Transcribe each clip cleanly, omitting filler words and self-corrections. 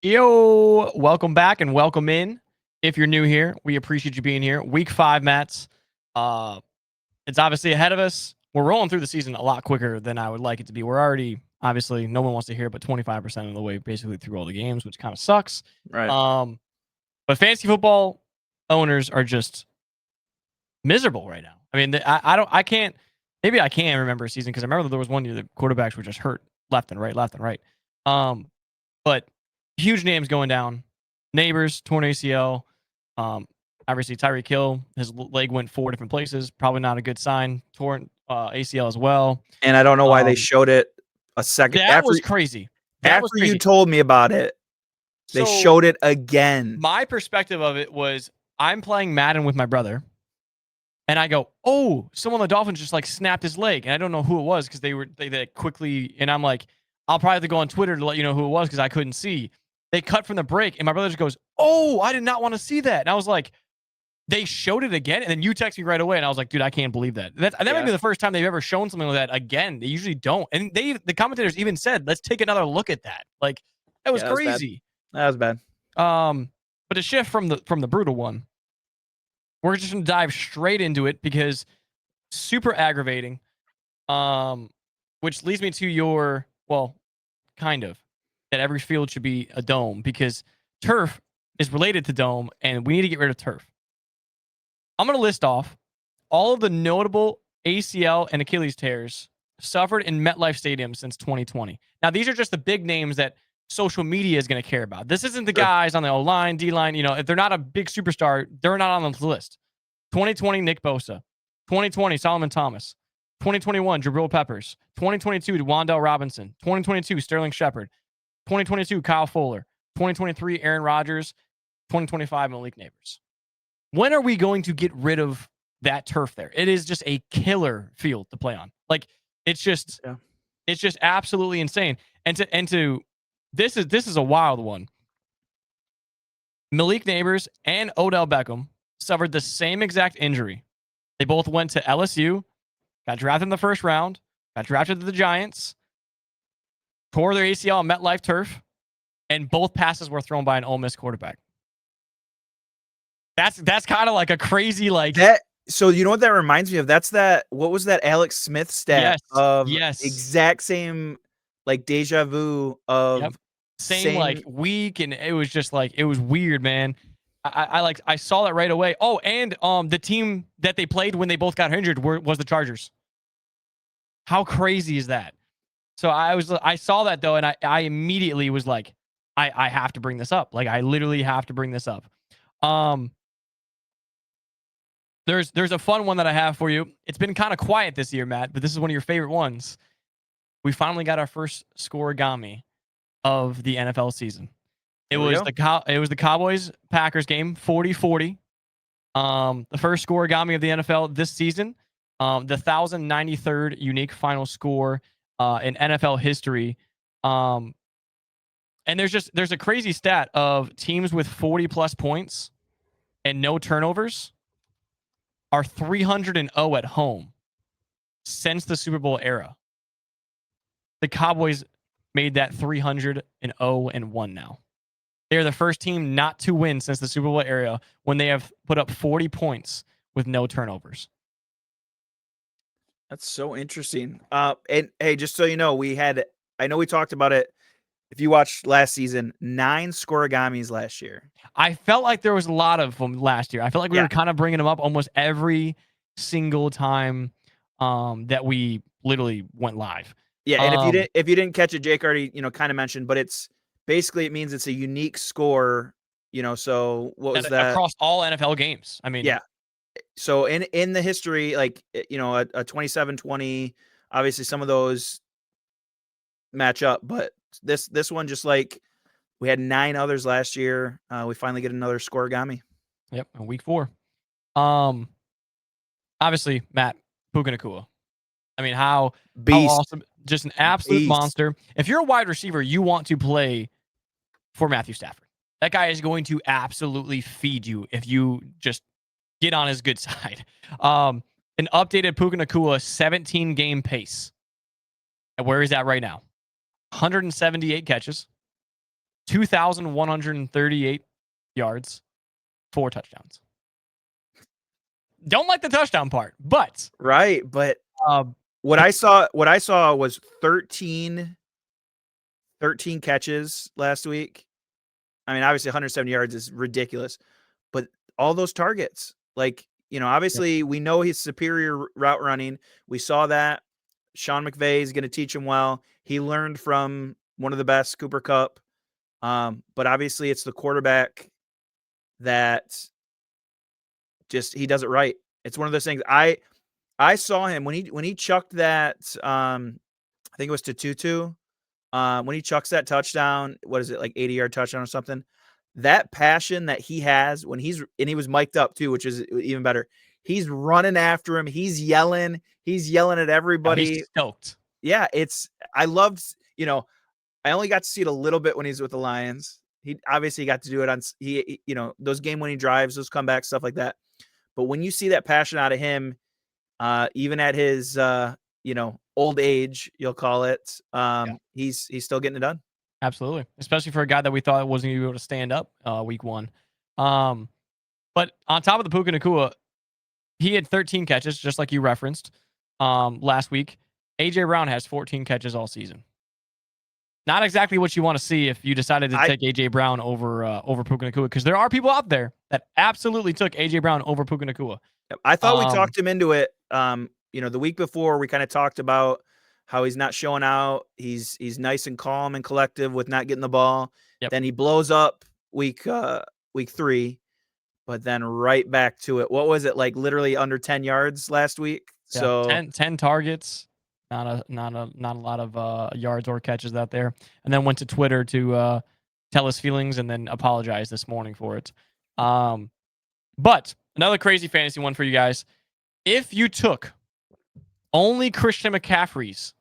Yo, welcome back and welcome in. If you're new here, we appreciate you being here. Week 5, Mats. Uh, it's obviously ahead of us. We're rolling through the season a lot quicker than I would like it to be. We're already, obviously, no one wants to hear it, but 25% of the way basically through all the games, which kind of sucks. Right. But fantasy football owners are just miserable right now. I mean, I can't, maybe I can remember a season because I remember there was one year the quarterbacks were just hurt left and right, left and right. But huge names going down. Neighbors, torn ACL. Obviously, Tyreek Hill, his leg went 4 different places. Probably not a good sign. Torn ACL as well. And I don't know why they showed it a second. That was crazy. After you told me about it, they showed it again. My perspective of it was I'm playing Madden with my brother. And I go, oh, someone on the Dolphins just like snapped his leg. And I don't know who it was because they quickly, and I'm like, I'll probably have to go on Twitter to let you know who it was because I couldn't see. They cut from the break, and my brother just goes, oh, I did not want to see that. And I was like, they showed it again? And then you text me right away, and I was like, dude, I can't believe that. That might be the first time they've ever shown something like that again. They usually don't. And the commentators even said, let's take another look at that. Like, that was crazy. That was bad. But a shift from the brutal one. We're just going to dive straight into it because super aggravating, which leads me to your, well, kind of, that every field should be a dome because turf is related to dome, and we need to get rid of turf. I'm going to list off all of the notable ACL and Achilles tears suffered in MetLife Stadium since 2020. Now, these are just the big names that social media is going to care about. This isn't the guys on the O-line, D-line. If they're not a big superstar, they're not on the list. 2020, Nick Bosa. 2020, Solomon Thomas. 2021, Jabril Peppers. 2022, Wandell Robinson. 2022, Sterling Shepard. 2022, Kyle Fuller. 2023, Aaron Rodgers. 2025, Malik Neighbors. When are we going to get rid of that turf there? It is just a killer field to play on. Like, it's just absolutely insane. And this is a wild one. Malik Neighbors and Odell Beckham suffered the same exact injury. They both went to LSU, got drafted in the first round, got drafted to the Giants, tore their ACL on MetLife turf, and both passes were thrown by an Ole Miss quarterback. That's kind of like a crazy that. So you know what that reminds me of? That's that. What was that Alex Smith stat of exact same like deja vu of same like week, and it was just like it was weird, man. I saw that right away. Oh, and the team that they played when they both got injured was the Chargers. How crazy is that? So I saw that though, and I immediately was like, I have to bring this up. Like I literally have to bring this up. There's a fun one that I have for you. It's been kind of quiet this year, Matt, but this is one of your favorite ones. We finally got our first scoregami of the NFL season. It was the Cowboys-Packers game, 40-40. The first scoregami of the NFL this season. The 1,093rd unique final score in NFL history. And there's a crazy stat of teams with 40-plus points and no turnovers are 300-0 at home since the Super Bowl era. The Cowboys made that 300-0-1 now. They're the first team not to win since the Super Bowl era when they have put up 40 points with no turnovers. That's so interesting. And hey, just so you know, I know we talked about it. If you watched last season, 9 scoregamis last year. I felt like there was a lot of them last year. I felt like we were kind of bringing them up almost every single time that we literally went live. Yeah, and if you didn't catch it, Jake already kind of mentioned, but it's basically it means it's a unique score. So what was that across all NFL games? I mean, yeah. So in the history, like a 27-20, obviously some of those match up, but this one, just like we had 9 others last year, we finally get another scoregami. Yep, in week 4. Obviously, Matt, Puka Nacua. I mean, how awesome. Just an absolute monster. If you're a wide receiver, you want to play for Matthew Stafford. That guy is going to absolutely feed you if you just get on his good side. An updated Puka Nacua 17-game pace. And where is that right now? 178 catches, 2,138 yards, 4 touchdowns. Don't like the touchdown part, but right. But um, what I saw was 13 catches last week. I mean, obviously 170 yards is ridiculous, but all those targets, like, obviously we know he's superior route running. We saw that. Sean McVay is going to teach him well. He learned from one of the best, Cooper Kupp. But obviously it's the quarterback that just, he does it right. It's one of those things. I saw him when he chucked that, I think it was to Tutu. When he chucks that touchdown, what is it, like 80-yard touchdown or something? That passion that he has and he was mic'd up too, which is even better. He's running after him. He's yelling at everybody. He's stoked. Yeah, I loved, I only got to see it a little bit when he's with the Lions. He obviously got to do it on those game-winning drives, those comebacks, stuff like that. But when you see that passion out of him, even at his old age, you'll call it, he's still getting it done. Absolutely, especially for a guy that we thought wasn't going to be able to stand up week 1. But on top of the Puka Nacua, he had 13 catches, just like you referenced last week. A.J. Brown has 14 catches all season. Not exactly what you want to see if you decided to take A.J. Brown over Puka Nacua, because there are people out there that absolutely took A.J. Brown over Puka Nacua. I thought we talked him into it. The week before we kind of talked about how he's not showing out. He's nice and calm and collective with not getting the ball. Yep. Then he blows up week 3, but then right back to it. What was it, like literally under 10 yards last week? Yeah, So 10 targets, not a lot of yards or catches out there. And then went to Twitter to tell his feelings and then apologize this morning for it. But another crazy fantasy one for you guys. If you took only Christian McCaffrey's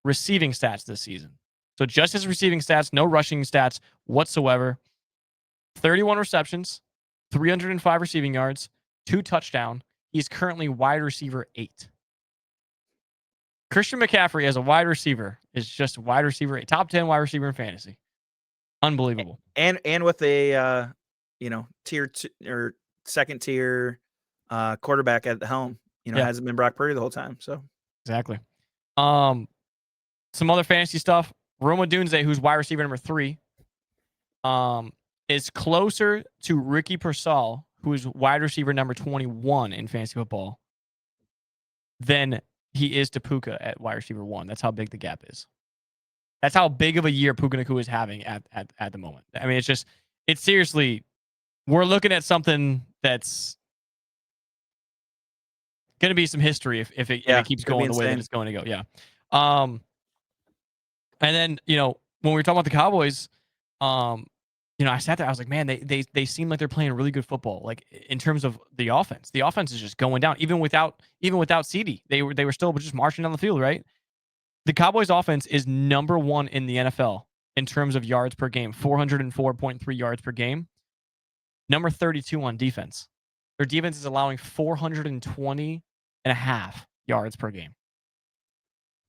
receiving stats this season, so just his receiving stats, no rushing stats whatsoever, 31 receptions, 305 receiving yards, 2 touchdowns. He's currently wide receiver 8. Christian McCaffrey as a wide receiver is just wide receiver 8, top 10 wide receiver in fantasy. Unbelievable. And with a tier 2 or second tier quarterback at the helm, hasn't been Brock Purdy the whole time. So exactly. Some other fantasy stuff. Rome Odunze, who's wide receiver number 3, is closer to Ricky Pearsall, who is wide receiver number 21 in fantasy football, than he is to Puka at wide receiver 1. That's how big the gap is. That's how big of a year Puka Nacua is having at the moment. I mean, it's seriously, we're looking at something that's going to be some history if it keeps going the way that it's going to go. Yeah. And then, when we were talking about the Cowboys, I sat there, I was like, man, they seem like they're playing really good football. Like, in terms of the offense is just going down. Even without CD, they were still just marching down the field, right? The Cowboys offense is number 1 in the NFL in terms of yards per game, 404.3 yards per game. Number 32 on defense. Their defense is allowing 420.5 yards per game.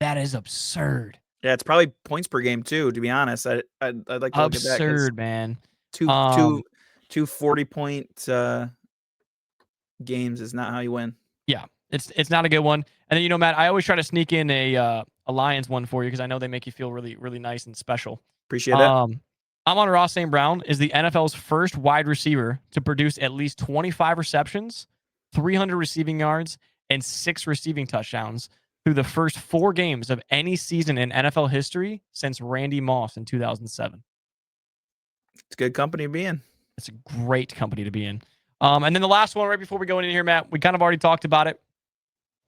That is absurd. Yeah, it's probably points per game too, to be honest. I'd like to look at that. Absurd, man. Two 40-point games is not how you win. Yeah, it's not a good one. And then, Matt, I always try to sneak in a Lions one for you because I know they make you feel really, really nice and special. Appreciate it. Amon-Ra St. Brown is the NFL's first wide receiver to produce at least 25 receptions, 300 receiving yards, and 6 receiving touchdowns through the first 4 games of any season in NFL history since Randy Moss in 2007. It's good company to be in. It's a great company to be in. And then the last one right before we go in here, Matt, we kind of already talked about it.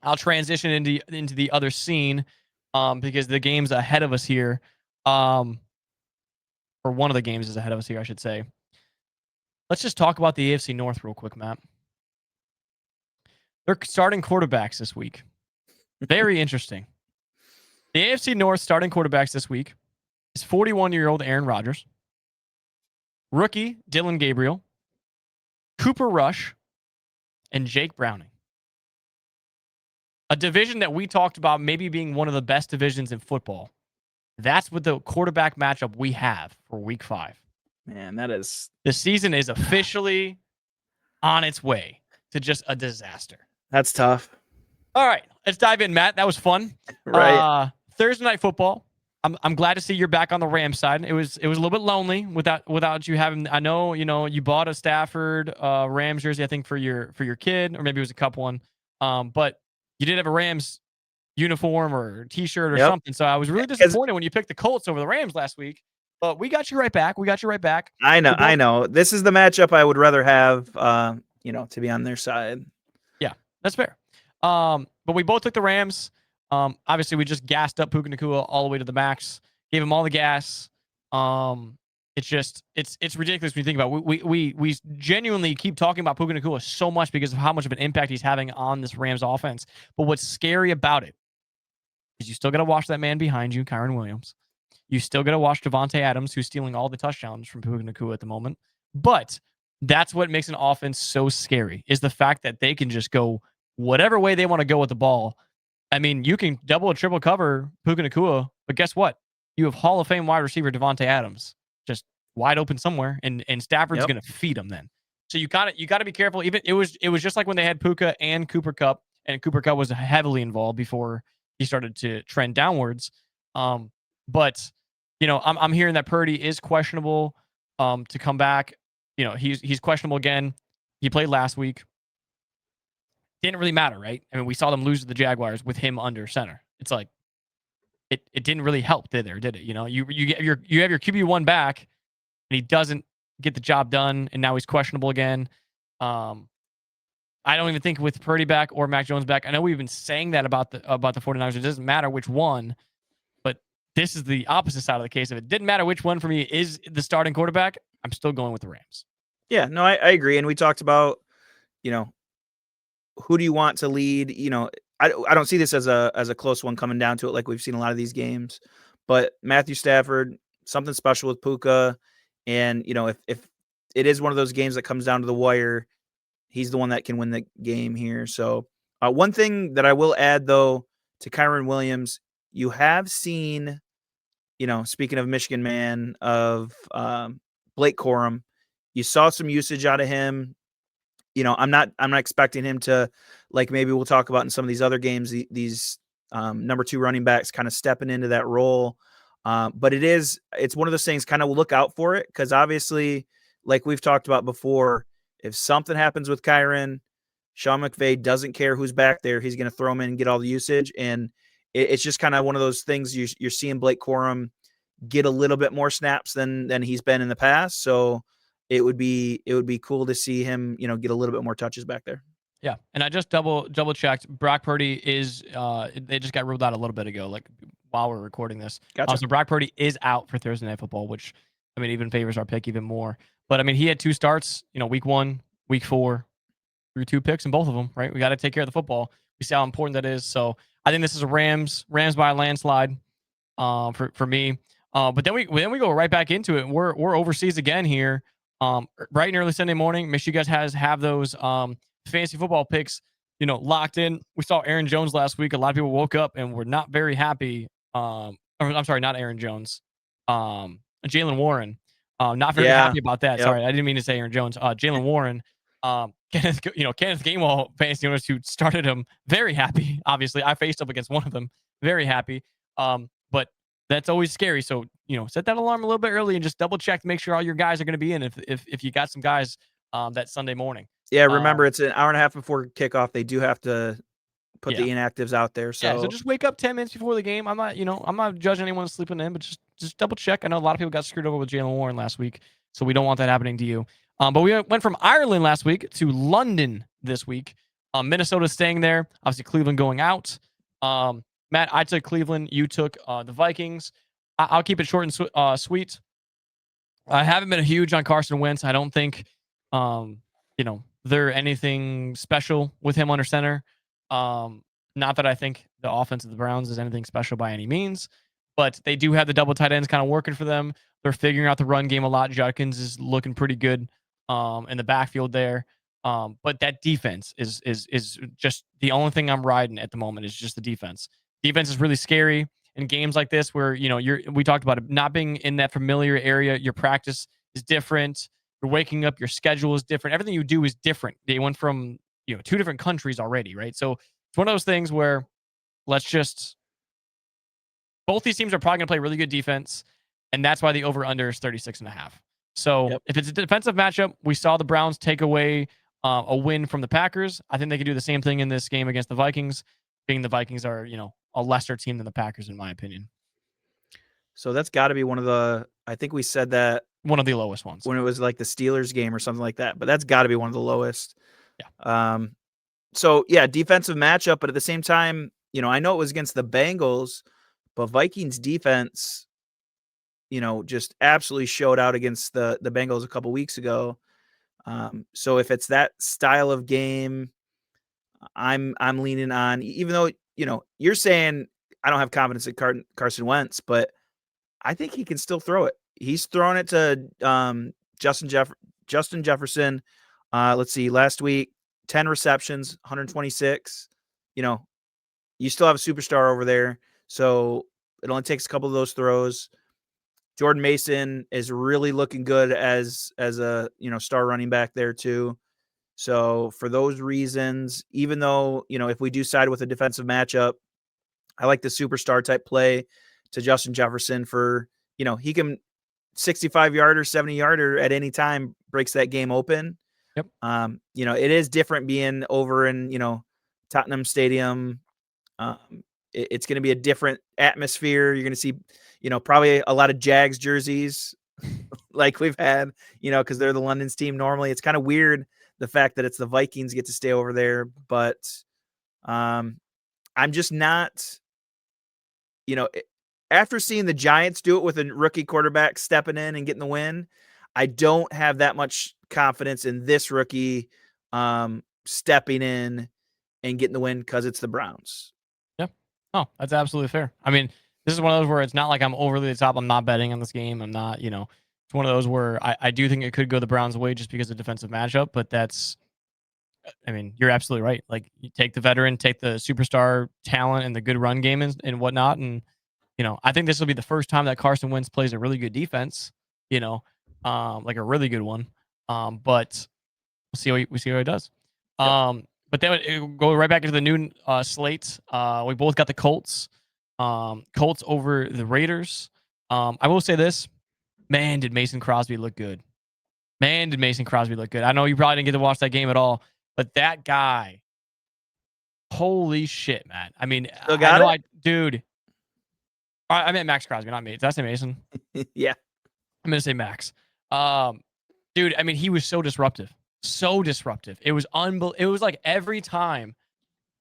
I'll transition into the other scene because the game's ahead of us here. Or one of the games is ahead of us here, I should say. Let's just talk about the AFC North real quick, Matt. They're starting quarterbacks this week. Very interesting. The AFC North starting quarterbacks this week is 41-year-old Aaron Rodgers, rookie Dylan Gabriel, Cooper Rush, and Jake Browning. A division that we talked about maybe being one of the best divisions in football. That's what the quarterback matchup we have for week 5. Man, that is The season is officially on its way to just a disaster. that's tough. All right, let's dive in, Matt. That was fun. Right. Thursday night football. I'm glad to see you're back on the Rams side. It was a little bit lonely without you having. I know you bought a Stafford Rams jersey, I think for your kid, or maybe it was a cup one. But you did have a Rams uniform or T-shirt or Yep. something. So I was really 'Cause disappointed when you picked the Colts over the Rams last week. But we got you right back. I know, We I both know. This is the matchup I would rather have, to be on their side. Yeah, that's fair. But we both took the Rams. Obviously, we just gassed up Puka Nacua all the way to the max, gave him all the gas. It's ridiculous when you think about it. We genuinely keep talking about Puka Nacua so much because of how much of an impact he's having on this Rams offense. But what's scary about it is you still got to watch that man behind you, Kyron Williams. You still got to watch Devontae Adams, who's stealing all the touchdowns from Puka Nacua at the moment. But that's what makes an offense so scary is the fact that they can just go whatever way they want to go with the ball. I mean, you can double or triple cover Puka Nacua, but guess what? You have Hall of Fame wide receiver Devontae Adams just wide open somewhere, and Stafford's Yep. going to feed him then. So you got to be careful. Even it was just like when they had Puka and Cooper Kupp, and Cooper Kupp was heavily involved before he started to trend downwards. But I'm hearing that Purdy is questionable to come back. He's questionable again. He played last week. Didn't really matter, right? I mean, we saw them lose to the Jaguars with him under center. It's like it didn't really help, did it? You have your QB1 back, and he doesn't get the job done, and now he's questionable again. I don't even think with Purdy back or Mac Jones back. I know we've been saying that about the 49ers. It doesn't matter which one, but this is the opposite side of the case. If it didn't matter which one for me is the starting quarterback, I'm still going with the Rams. Yeah, no, I agree. And we talked about, who do you want to lead? I don't see this as a close one coming down to it, like we've seen a lot of these games. But Matthew Stafford, something special with Puka, and if it is one of those games that comes down to the wire, he's the one that can win the game here. So one thing that I will add though to Kyron Williams, you have seen, speaking of Michigan man, of Blake Corum, you saw some usage out of him. I'm not expecting him to, like maybe we'll talk about in some of these other games, these number 2 running backs kind of stepping into that role. But it's one of those things, kind of look out for it, because obviously, like we've talked about before, if something happens with Kyron, Sean McVay doesn't care who's back there. He's going to throw him in and get all the usage. And it's just kind of one of those things you're seeing Blake Corum get a little bit more snaps than he's been in the past. So it would be cool to see him, get a little bit more touches back there. Yeah, and I just double checked. Brock Purdy is they just got ruled out a little bit ago, like while we're recording this. Gotcha. So Brock Purdy is out for Thursday Night Football, which I mean even favors our pick even more. But I mean he had 2 starts, week 1, week 4, threw 2 picks in both of them. Right, we got to take care of the football. We see how important that is. So I think this is a Rams by a landslide for me. But then we go right back into it. We're overseas again here. Bright and early Sunday morning. Make sure you guys have those fantasy football picks, locked in. We saw Aaron Jones last week. A lot of people woke up and were not very happy. I'm sorry, not Aaron Jones. Jalen Warren. Not very happy about that. Yep. Sorry, I didn't mean to say Aaron Jones. Jalen Warren. Kenneth Gainwell, fantasy owners who started him, very happy. Obviously, I faced up against one of them, very happy. But that's always scary. So, set that alarm a little bit early and just double check to make sure all your guys are going to be in if you got some guys that Sunday morning. Yeah, remember it's an hour and a half before kickoff. They do have to put the inactives out there. So. Yeah, so just wake up 10 minutes before the game. I'm not judging anyone sleeping in, but just double check. I know a lot of people got screwed over with Jalen Warren last week, so we don't want that happening to you. But we went from Ireland last week to London this week. Minnesota staying there. Obviously, Cleveland going out. Matt, I took Cleveland. You took the Vikings. I'll keep it short and sweet. I haven't been huge on Carson Wentz. I don't think, they're anything special with him under center. Not that I think the offense of the Browns is anything special by any means, but they do have the double tight ends kind of working for them. They're figuring out the run game a lot. Judkins is looking pretty good in the backfield there. But that defense is just the only thing I'm riding at the moment is just the defense. Defense is really scary in games like this where, we talked about it not being in that familiar area, your practice is different. You're waking up, your schedule is different. Everything you do is different. They went from, two different countries already, right? So it's one of those things where let's just both these teams are probably going to play really good defense, and that's why the over under is 36.5. So Yep. if it's a defensive matchup, we saw the Browns take away a win from the Packers. I think they could do the same thing in this game against the Vikings, being the Vikings are, a lesser team than the Packers, in my opinion. So that's got to be one of the. I think we said that One of the lowest ones. when it was like the Steelers game or something like that, but that's got to be one of the lowest. Yeah. So yeah, defensive matchup, but at the same time, I know it was against the Bengals, but Vikings defense, just absolutely showed out against the Bengals a couple weeks ago. So if it's that style of game, I'm leaning on, even though, you're saying I don't have confidence in Carson Wentz, but I think he can still throw it. He's thrown it to Justin Jefferson. Let's see, last week, 10 receptions, 126. You still have a superstar over there. So it only takes a couple of those throws. Jordan Mason is really looking good as a, star running back there too. So for those reasons, even though, if we do side with a defensive matchup, I like the superstar type play to Justin Jefferson for, he can 65 yarder, 70 yarder at any time, breaks that game open. Yep. It is different being over in, Tottenham Stadium. It's going to be a different atmosphere. You're going to see, probably a lot of Jags jerseys like we've had, because they're the London's team normally. It's kind of weird the fact that it's the Vikings get to stay over there, but I'm just not, after seeing the Giants do it with a rookie quarterback stepping in and getting the win, I don't have that much confidence in this rookie stepping in and getting the win because it's the Browns. Yeah. Oh, that's absolutely fair. I mean, this is one of those where it's not like I'm overly the top. I'm not betting on this game. I'm not, it's one of those where I do think it could go the Browns' way just because of defensive matchup, but I mean, you're absolutely right. Like, you take the veteran, take the superstar talent and the good run game and whatnot. And, I think this will be the first time that Carson Wentz plays a really good defense, like a really good one. But we'll see how he does. Yep. But then it go right back into the noon slate. We both got the Colts. Colts over the Raiders. I will say this, man, did Mason Crosby look good. Man, did Mason Crosby look good. I know you probably didn't get to watch that game at all, but that guy, holy shit, man. I mean, Still got it? Dude, I meant Max Crosby, not me. Did I say Mason? Yeah. I'm gonna say Max. Dude, I mean, he was so disruptive. So disruptive. It was It was like every time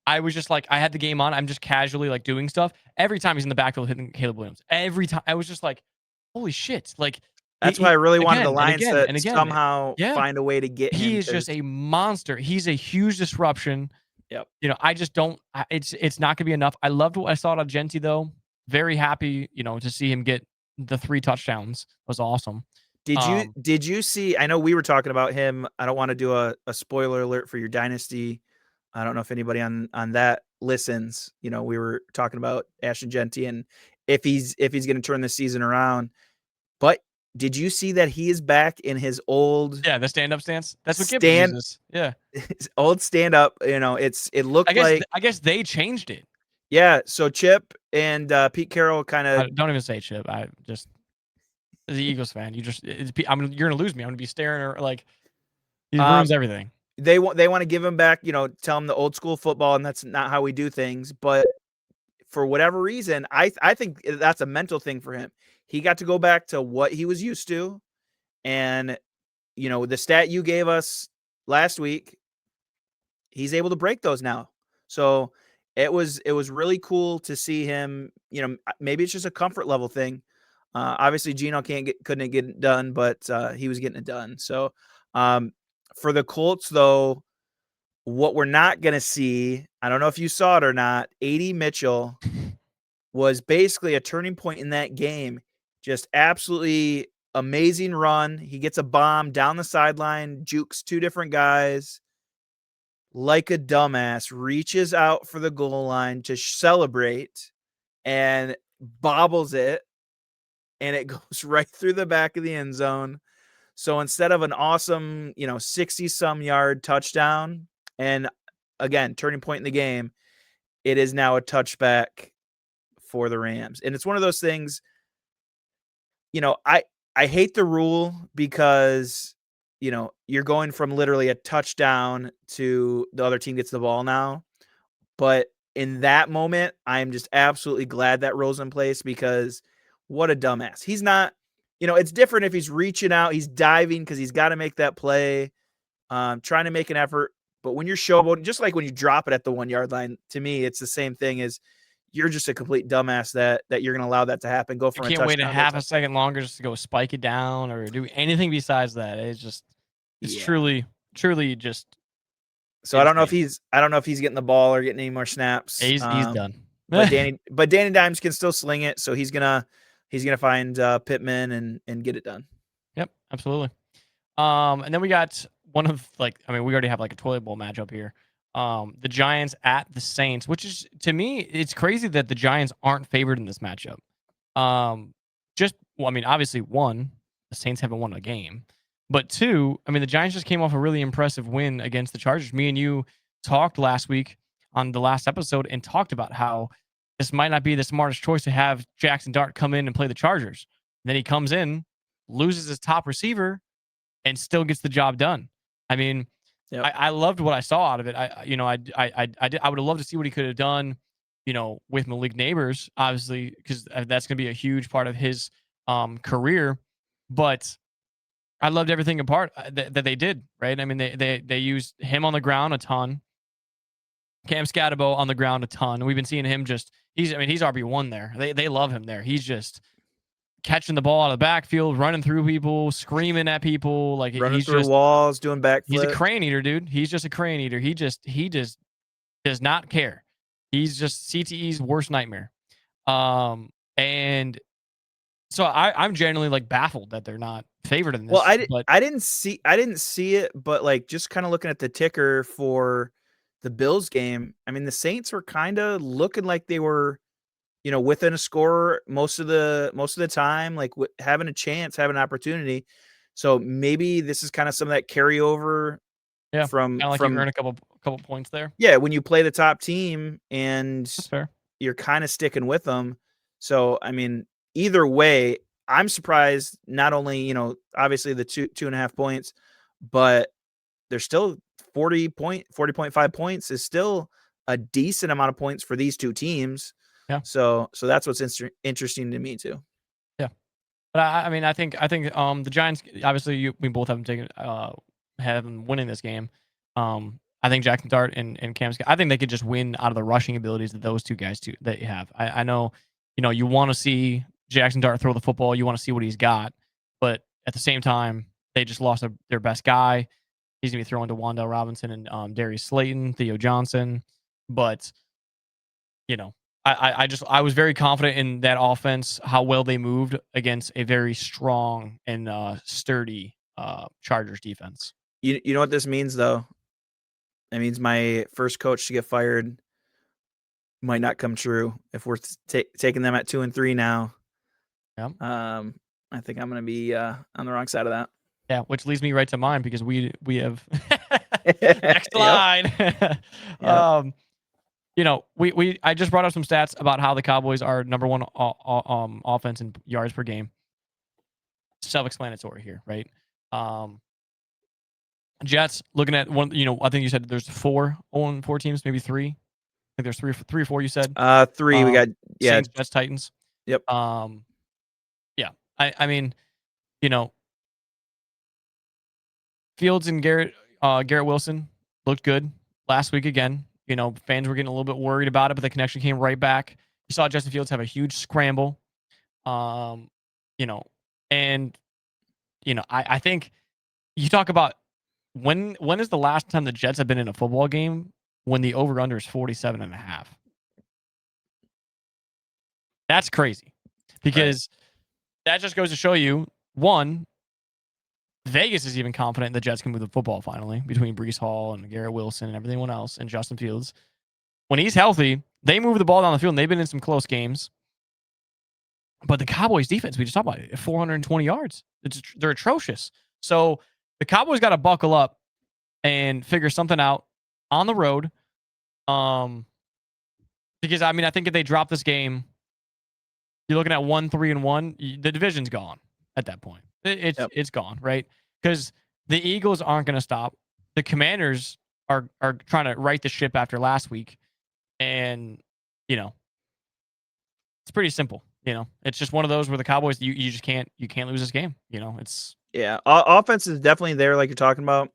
I was just like, I had the game on, I'm just casually like doing stuff. Every time he's in the backfield hitting Caleb Williams. Every time I was just like, holy shit. Like That's why I really wanted the again and Lions again to and again. somehow Yeah. find a way to get He him is just because a monster. He's a huge disruption. yep. I just don't. It's not gonna be enough. I loved what I saw out of Genti though. Very happy, to see him get the 3 touchdowns. It was awesome. Did you see, I know we were talking about him. I don't want to do a spoiler alert for your dynasty. I don't know if anybody on that listens. We were talking about Ashton Genti and if he's going to turn this season around. But did you see that he is back in his old Yeah, the stand-up stance. That's what Gibbs uses. Yeah. his old stand up? It looked like I guess they changed it. yeah. So Chip and Pete Carroll kind of Don't even say Chip. I just as an Eagles fan, you're gonna lose me. I'm gonna be staring or like he ruins everything. they want to give him back. Tell him the old school football, and that's not how we do things. But for whatever reason, I think that's a mental thing for him. He got to go back to what he was used to, and the stat you gave us last week, he's able to break those now. So it was really cool to see him. Maybe it's just a comfort level thing. Obviously, Geno couldn't get it done, but he was getting it done. So for the Colts, though, what we're not going to see, I don't know if you saw it or not, A.D. Mitchell was basically a turning point in that game. Just absolutely amazing run. He gets a bomb down the sideline, jukes 2 different guys, like a dumbass, reaches out for the goal line to celebrate and bobbles it, and it goes right through the back of the end zone. So instead of an awesome, 60 some yard touchdown, and again, turning point in the game, it is now a touchback for the Rams. And it's one of those things, I hate the rule because, you're going from literally a touchdown to the other team gets the ball now. But in that moment, I'm just absolutely glad that rule's in place because what a dumbass. He's not, it's different if he's reaching out, he's diving because he's got to make that play, trying to make an effort. But when you're showboating, just like when you drop it at the 1 yard line, to me, it's the same thing as you're just a complete dumbass that you're going to allow that to happen. Go You from a can't wait a touchdown to a half a touchdown. second longer just to go spike it down or do anything besides that. It's Yeah. truly just So I don't know if insane. he's getting the ball or getting any more snaps. He's done. But Danny Dimes can still sling it, so he's gonna find Pittman and get it done. Yep, absolutely. And then we got one of we already have like a toilet bowl matchup here. The Giants at the Saints, which is to me, it's crazy that the Giants aren't favored in this matchup. Obviously, one, the Saints haven't won a game, but two, the Giants just came off a really impressive win against the Chargers. Me and you talked last week on the last episode and talked about how this might not be the smartest choice to have Jackson Dart come in and play the Chargers. And then he comes in, loses his top receiver, and still gets the job done. Yep. I loved what I saw out of it. I would have loved to see what he could have done, with Malik Neighbors, obviously, because that's going to be a huge part of his career. But I loved everything apart that they did. Right? They used him on the ground a ton. Cam Scatabo on the ground a ton. We've been seeing him he's RB1 there. They love him there. He's just catching the ball out of the backfield, running through people, screaming at people, running through walls, doing backflips. He's a crane eater, dude. He's just a crane eater. He just does not care. He's just CTE's worst nightmare. And so I'm genuinely baffled that they're not favored in this. Well, I didn't see it, but just kind of looking at the ticker for the Bills game, the Saints were kind of looking like they were, within a score most of the time, having a chance, having an opportunity. So maybe this is kind of some of that carryover. Yeah, from you earn a couple points there. Yeah, when you play the top team and That's fair. You're kind of sticking with them. So either way, I'm surprised. Not only obviously the 2.5 points, but there's still 40.5 points is still a decent amount of points for these two teams. Yeah. So that's what's interesting to me too. Yeah, but I think the Giants, obviously we both have them winning this game. I think Jackson Dart and Cam Scott, I think they could just win out of the rushing abilities of those two guys too that you have. I know, you want to see Jackson Dart throw the football, you want to see what he's got, but at the same time, they just lost their best guy. He's gonna be throwing to Wan'Dale Robinson and Darius Slayton, Theo Johnson, but I was very confident in that offense, how well they moved against a very strong and sturdy Chargers defense. You know what this means though? That means my first coach to get fired might not come true if we're taking them at 2-3 now. Yeah. I think I'm going to be on the wrong side of that. Yeah, which leads me right to mine because we have next line. Yep. I just brought up some stats about how the Cowboys are number one offense in yards per game. Self-explanatory here, right? Jets, looking at one, I think you said there's 4 teams, maybe 3. I think there's three or 4 you said. 3 we got Saints, Jets, Titans. Yep. Yeah. Fields and Garrett Wilson looked good last week again. Fans were getting a little bit worried about it, but the connection came right back. You saw Justin Fields have a huge scramble. I think you talk about when is the last time the Jets have been in a football game when the over-under is 47.5? That's crazy because that just goes to show you, one, Vegas is even confident the Jets can move the football finally between Breece Hall and Garrett Wilson and everyone else and Justin Fields. When he's healthy, they move the ball down the field and they've been in some close games. But the Cowboys defense, we just talked about it, 420 yards. They're atrocious. So the Cowboys got to buckle up and figure something out on the road. Because I mean, I think if they drop this game, you're looking at 1-3-1. The division's gone at that point. Yep. It's gone, right? Because the Eagles aren't going to stop. The Commanders are trying to right the ship after last week, and you know it's pretty simple. It's just one of those where the Cowboys you just can't lose this game. It's Yeah. Offense is definitely there, like you're talking about.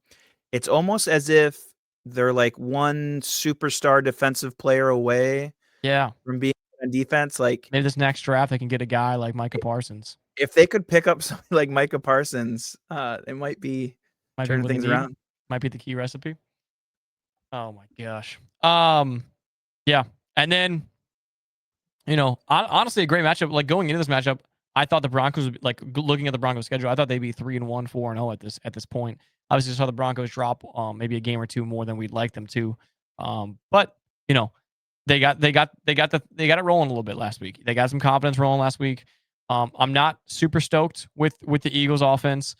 It's almost as if they're like one superstar defensive player away yeah. from being on defense. Like Maybe this next draft they can get a guy like Micah Parsons. if they could pick up somebody like Micah Parsons, it might be Might be turning what they things need. around. Might be the key recipe. Oh my gosh. Yeah, and then honestly, a great matchup. Like going into this matchup, I thought the Broncos would looking at the Broncos schedule. I thought they'd be 3-1, 4-0 at this point. Obviously, saw the Broncos drop maybe a game or two more than we'd like them to. But they got it rolling a little bit last week. They got some confidence rolling last week. I'm not super stoked with the Eagles offense,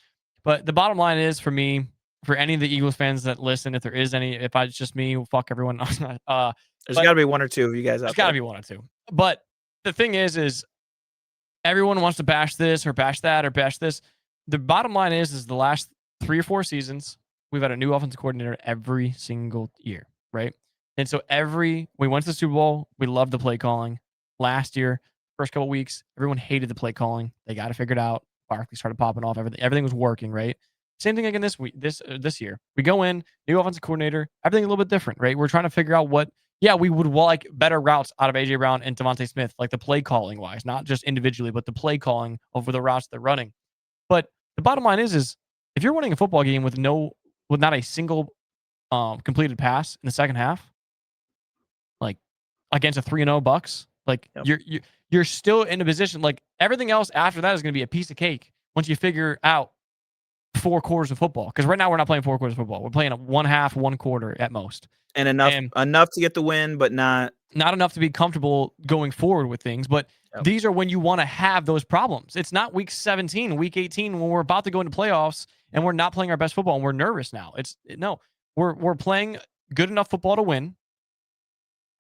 but the bottom line is for me, for any of the Eagles fans that listen, if there is any, if it's just me, well, fuck everyone. There's But got to be one or two of you guys there's out got to there. be one or two. But the thing is everyone wants to bash this or bash that or bash this. The bottom line is the last 3 or 4 seasons, we've had a new offensive coordinator every single year, right? And so we went to the Super Bowl. We loved the play calling. Last year, first couple weeks, everyone hated the play calling. They got it figured out. Barkley started popping off. Everything was working, right? Same thing again this year. We go in, new offensive coordinator, everything a little bit different, right? We're trying to figure out we would like better routes out of AJ Brown and Devontae Smith, like the play calling wise, not just individually, but the play calling over the routes they're running. But the bottom line is if you're winning a football game with not a single completed pass in the second half, like against a 3-0 Bucks, like Yep. you're still in a position like everything else after that is going to be a piece of cake once you figure out 4 quarters of football. Because right now we're not playing 4 quarters of football. We're playing 1 half, 1 quarter at most. And And enough to get the win, but not enough to be comfortable going forward with things. But Yep. these are when you want to have those problems. It's not week 17, week 18 when we're about to go into playoffs and we're not playing our best football and we're nervous now. We're playing good enough football to win.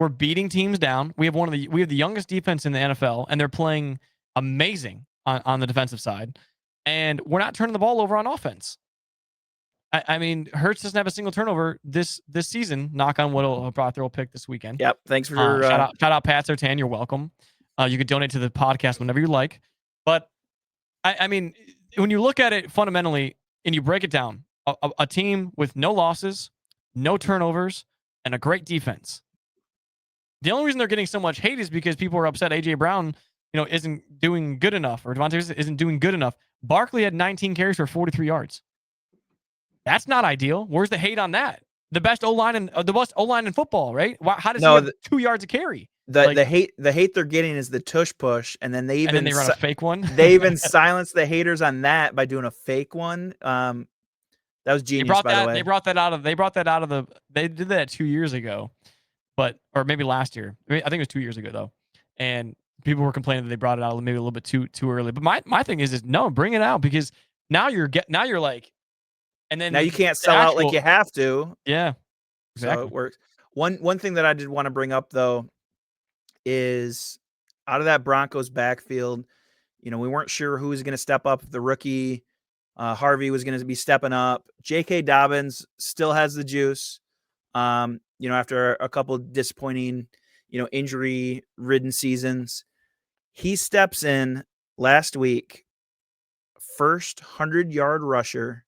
We're beating teams down. We have the youngest defense in the NFL, and they're playing amazing on the defensive side. And we're not turning the ball over on offense. I mean, Hurts doesn't have a single turnover this season. Knock on wood, he'll probably throw a pick this weekend. Yep. Thanks for shout out Pat Sertan. You're welcome. You could donate to the podcast whenever you like. But I mean, when you look at it fundamentally and you break it down, a team with no losses, no turnovers, and a great defense. The only reason they're getting so much hate is because people are upset AJ Brown, isn't doing good enough, or Devontae isn't doing good enough. Barkley had 19 carries for 43 yards. That's not ideal. Where's the hate on that? The best O-line in football, right? How does he have 2 yards a carry? The hate they're getting is the tush push, and then they run a fake one. They even silence the haters on that by doing a fake one. That was genius, by the way. They brought that out of the. They did that 2 years ago, or maybe last year. I think it was 2 years ago though, and people were complaining that they brought it out maybe a little bit too early. But my thing is no, bring it out because now you're like. And then now you can't sell out like you have to. Yeah, exactly. So it works. One thing that I did want to bring up though is out of that Broncos backfield, we weren't sure who was going to step up. The rookie Harvey was going to be stepping up. J.K. Dobbins still has the juice. After a couple disappointing, injury-ridden seasons, he steps in last week, first 100-yard rusher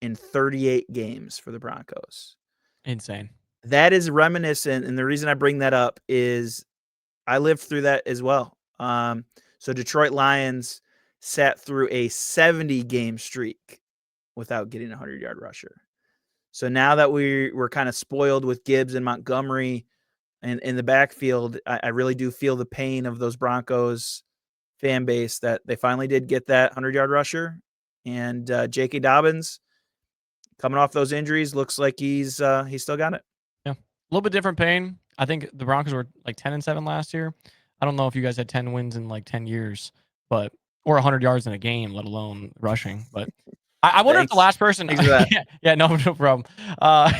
in 38 games for the Broncos. Insane. That is reminiscent, and the reason I bring that up is I lived through that as well. So Detroit Lions sat through a 70-game streak without getting a 100-yard rusher. So now that we're kind of spoiled with Gibbs and Montgomery and in the backfield, I really do feel the pain of those Broncos fan base that they finally did get that 100-yard rusher. And J.K. Dobbins, coming off those injuries, looks like he's still got it. Yeah, a little bit different pain. I think the Broncos were like 10-7 last year. I don't know if you guys had 10 wins in like 10 years, or 100 yards in a game, let alone rushing. But I wonder if the Thanks. last person. Thanks for that. Yeah, no, no problem. Uh,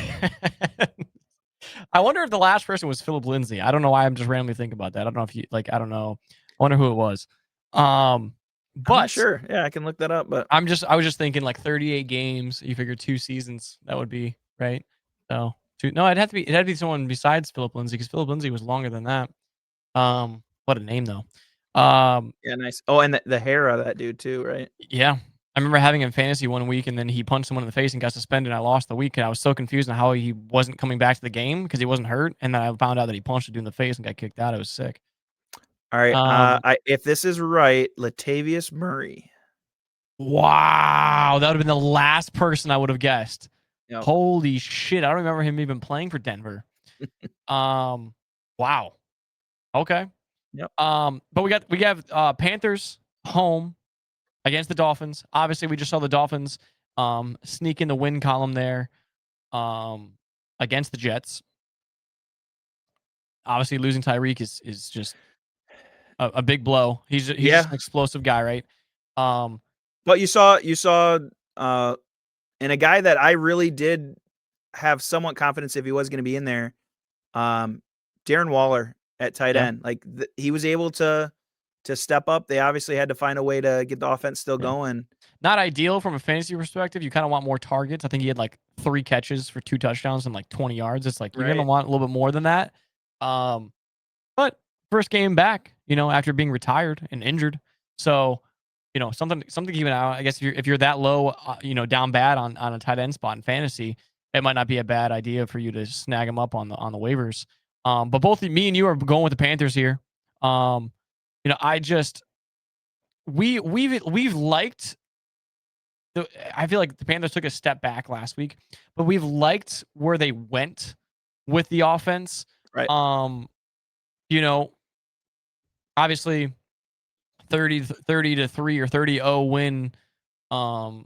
I wonder if the last person was Philip Lindsay. I don't know why I'm just randomly thinking about that. I don't know if you like. I don't know. I wonder who it was. Um, I'm not but sure. Yeah, I can look that up, but I was just thinking like 38 games. You figure 2 seasons that would be right. So no, it had to be someone besides Philip Lindsay because Philip Lindsay was longer than that. What a name though. Um, yeah, nice. Oh, and the hair of that dude too, right? yeah. I remember having him in fantasy one week and then he punched someone in the face and got suspended and I lost the week and I was so confused on how he wasn't coming back to the game because he wasn't hurt and then I found out that he punched a dude in the face and got kicked out. It was sick. All right. Um, If this is right, Latavius Murray. wow, that would have been the last person I would have guessed. Yep. Holy shit, I don't remember him even playing for Denver. Um, wow. Okay. Yep. But we have Panthers home against the Dolphins. Obviously, we just saw the Dolphins sneak in the win column there against the Jets. Obviously, losing Tyreek is just a big blow. He's just Yeah. an explosive guy, right? Um, But you saw uh and a guy that I really did have somewhat confidence if he was going to be in there, Darren Waller at tight yeah, end. Like he was able to step up. They obviously had to find a way to get the offense still yeah. going. Not ideal from a fantasy perspective. You kind of want more targets. I think he had like 3 catches for 2 touchdowns and like 20 yards. It's like you're gonna Right. want a little bit more than that. Um, but first game back, after being retired and injured, so something to keep an eye on. I guess if you're that low, down bad on a tight end spot in fantasy, it might not be a bad idea for you to snag him up on the waivers. But both me and you are going with the Panthers here. I just we've liked I feel like the Panthers took a step back last week, but we've liked where they went with the offense. Right. Um, you know, obviously 30 to 3 or 30-0 win um,